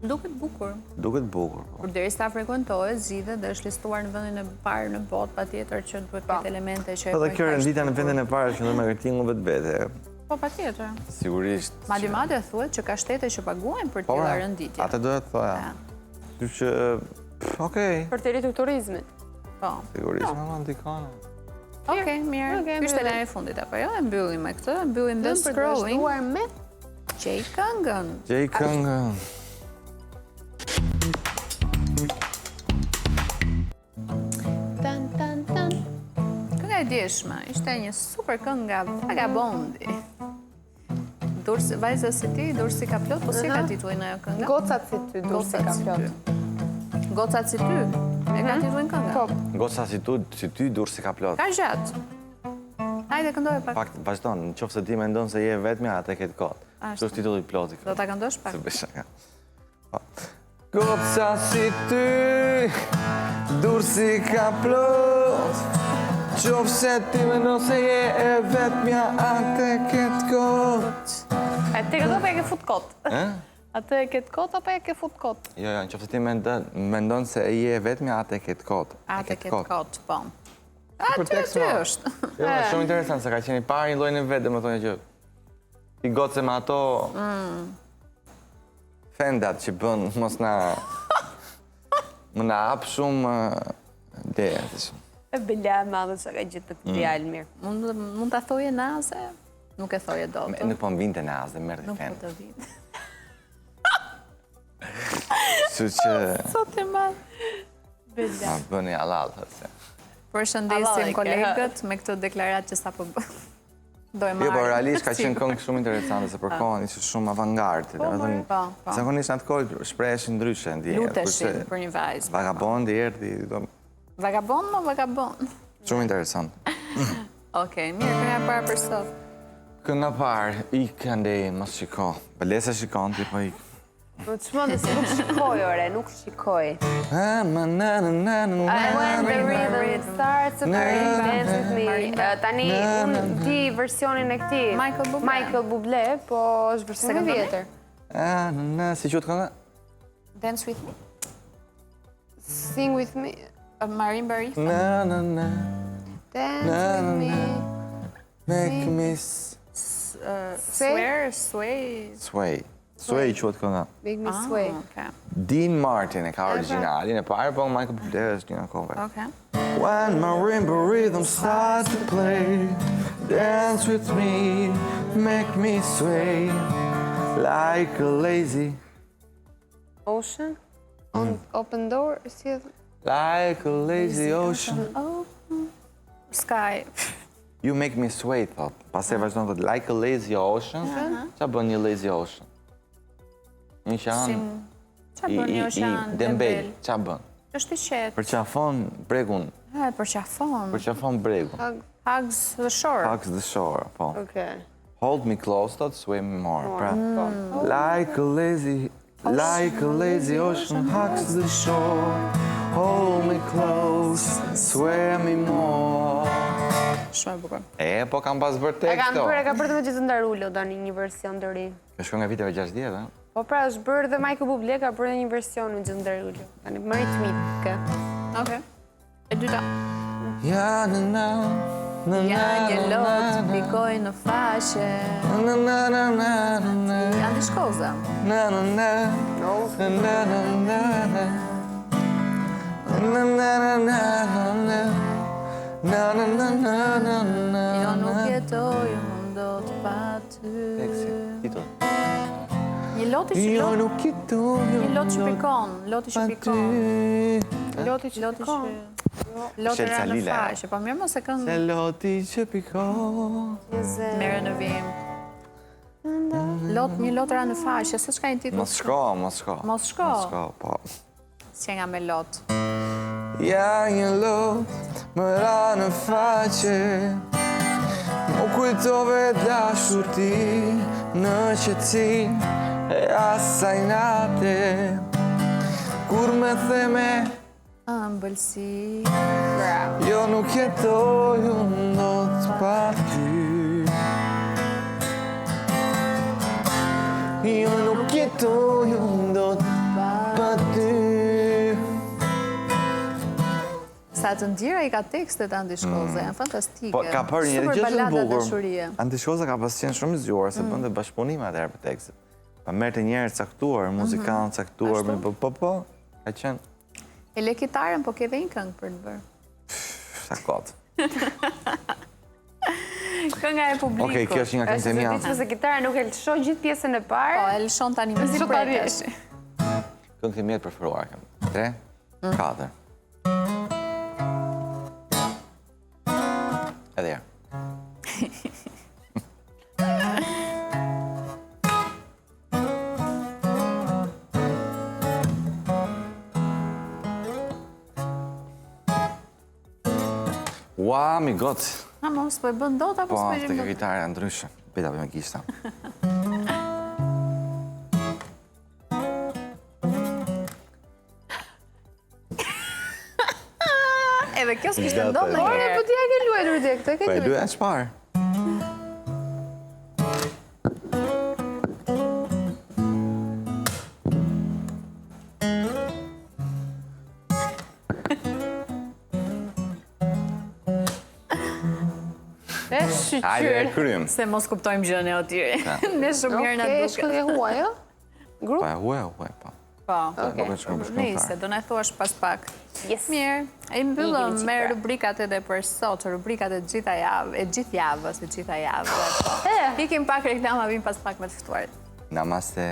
A: Duket bukur.
C: Duket bukur.
A: Por derisa frekuentohet, zgjidhet dhe është listuar në vendin e parë në botë, patjetër që duhet ketë elemente që
C: Po dhe kjo renditja në vendin e parë që në marketingu vetvete.
A: Po patjetër.
C: Sigurisht.
A: Madje thuhet që ka shtete që paguajnë për tilla renditje.
C: Atë do të thoja. Kështu që okej.
B: Për të rritur turizmit.
A: Po.
C: Sigurisht më ndikon.
A: Okej, mirë. Ky është lajmi i fundit apo jo? E mbyllim me këtë, mbyllim dhe scrolling
B: me
A: Gjej këngën.
C: Gjej këngën.
A: Kënga e djeshme, ishte një super këngë nga Vagabondi. Vajza si ti, Dursi ka plot, po si ka titullin ajo kënga?
B: Gocat si ty, Dursi ka plot.
A: Gocat si ty, e ka titullin kënga?
B: Po.
C: Goca si ty, Dursi ka plot.
A: Ka gjatë. Hajde, këndoj pak.
C: Fakt, vazhdon, në qofë se ti me ndonë se je vetëmja, atë e ketë kotë. Që është titulli ploti.
A: Do ta këndosh pak?
C: Se besha ka. Goca si ty, Dursi ka plot, qofë se ti me ndonë se je e vetëmja, atë e ketë kotë.
B: E ti këto pa e ke fut kot? Atë e ketë kot apo e ke fut kot?
C: Jo, në qofë se ti me ndonë se je e vetëmja, atë e ketë kotë.
A: Atë e ketë kotë, po.
C: Për
A: Aty
C: tekst ma.
A: është.
C: Jo, është shumë interesant, se ka qeni parë një lojnë e vetë, dhe më thonë që i gotëse me ato fendat që bën, mos na më na hapë shumë deja, të shumë.
B: E bëlla e madhe që ka gjithë të djallë mirë.
A: Mund të thoje naze? Nuk e thoje do të.
C: Nuk po më vinte në asë dhe mërë dhe
A: Nuk po
C: fenë.
A: të vitë.
C: Që që
A: Sot e madhe.
C: ma bëni halal, thëse.
A: Përshëndesim kolegët me këtë deklarat që sa po bë. Do e marrë.
C: Jo, po realisht ka qenë këngë shumë interesante, se për kohën ishte shumë avantgardë.
A: Po.
C: Zakonisht në atë kohë shpreheshin ndryshe ndjehet.
A: Luteshin për një vajzë.
C: Vagabondi erdi,
A: Vagabond më vagabond?
C: shumë interesant.
A: Okej, mirë, kënga parë për sot.
C: Kënga parë, ikë andej, mos shiko. Bëlesa shikon ti, po ikë.
B: Në të shmëndë se nuk shikoj, ore, nuk shikoj.
C: When
B: the rhythm starts to dance with me. Tani, unë di versionin e këti. Michael Bublé, po është versionin e vjetër.
C: Si qëtë kënga?
A: Dance with me?
B: Sing with me.
A: Marin Barif?
B: Dance with me.
C: Make me
A: Sway?
C: Sway qëtë kënga.
B: Make me sway.
C: Dean Martin e ka originalin e parë, po Michael Bublé është një kove.
A: Okej.
C: When marimba rhythm starts to play, dance with me, make me sway, like a lazy,
B: Ocean? Open door? Si e
C: like a lazy ocean.
A: Sky.
C: You make me sway, thot. Pas e vazhdojnë thot, like a lazy ocean. Qa bën një lazy ocean? Një qanë
A: Qa bën një ocean?
C: Dembel, qa bën?
A: Është i qetë.
C: Përqafon bregun,
A: Përqafon.
C: përqafon bregun.
A: Hugs the shore.
C: Hugs the shore, po.
B: Okej.
C: Hold me close, thot, sway me more. Pra, like a lazy ocean hugs the shore. Hold me close, sway me more.
A: Shumë e bukur.
C: Po kam pas bërë
B: E
C: teksto.
B: ka bërë dhe me gjithë ndarullo, Dani, një version të ri.
C: Ka shko nga viteve 60, ha?
B: Po pra, është bërë dhe Michael Bublé ka bërë një version me gjithë ndarullo. Tani, më ritmike.
A: Okej. E dyta.
C: Ja një
A: lot, pikoj në faqe. Andi Shkoza. Jo nuk jetoj, unë do të pa ty.
C: Titull.
A: Një lot që pikon. Loti që pikon. Loti që pikon. Loti ra në faqe, po mirë mos e këngë.
C: Se loti që pikon.
A: Merë në vim. Një lot ra në faqe, se çka një titull?
C: Mos shko.
A: Mos shko?
C: Mos shko, po.
A: Si nga me lot.
C: Ja një lot më ra në faqe, më kujtove dashur ti në qetësi e asaj nate, kur me theme
A: ëmbëlsi.
C: jo nuk jetoj unë do të pa ty. Jo nuk jetoj unë do të pa ty.
A: Sa të ndjera i ka tekstet Andi Shkoza, janë fantastike.
C: Po, ka për një
A: Super
C: gjithë
A: balada
C: bukur.
A: dashurie.
C: Andi Shkoza ka pas qenë shumë zgjuar, se bënte bashkëpunime atëherë për tekstet. Pa merrte njerëz caktuar, muzikantë caktuar, po, ka qenë
A: E le kitaren, po ke dhe një këngë për të bërë.
C: sa kot.
A: Kënga e publikut.
C: Okej, kjo është një nga këngët e mia.
B: Është se kitara nuk e lëshon gjithë pjesën e
A: Po,
B: parë.
A: e lëshon tani me si tash.
C: Këngët e mia të preferuara kam. 3, 4. Hajde. Ua, mi gotë.
A: A mos, po e bën dot apo
C: Po,
A: s'po e
C: të
A: gjim
C: ka
A: dot?
C: gitarë ndryshë. Beta për me kishta.
A: Edhe kjo s'kishte
C: Gata,
A: ndodhur
C: e.
B: Ore,
A: ndonjëherë.
B: po ti e ke luajtur tek, të ke
C: Po e
B: luajtur.
C: duja që parë.
B: E
C: Hajde, e
B: shqyr.
C: krym.
A: Se mos kuptojmë gjën e atyre. Ne shumë mirë na
B: Okej,
A: duket.
B: shkoj e huaj, jo? Grup?
C: Po e huaj, po.
A: Po.
C: Nuk e shkëm për
A: Nice, do na thuash pas pak.
B: Yes.
A: Mirë, e mbyllëm
B: Ikemi
A: me
B: qikra.
A: rubrikat edhe për sot, rubrikat e gjitha javë, e gjithë javës, e gjitha javë.
B: E.
A: Ikim pak reklama, vim pas pak me të ftuarit.
C: Namaste.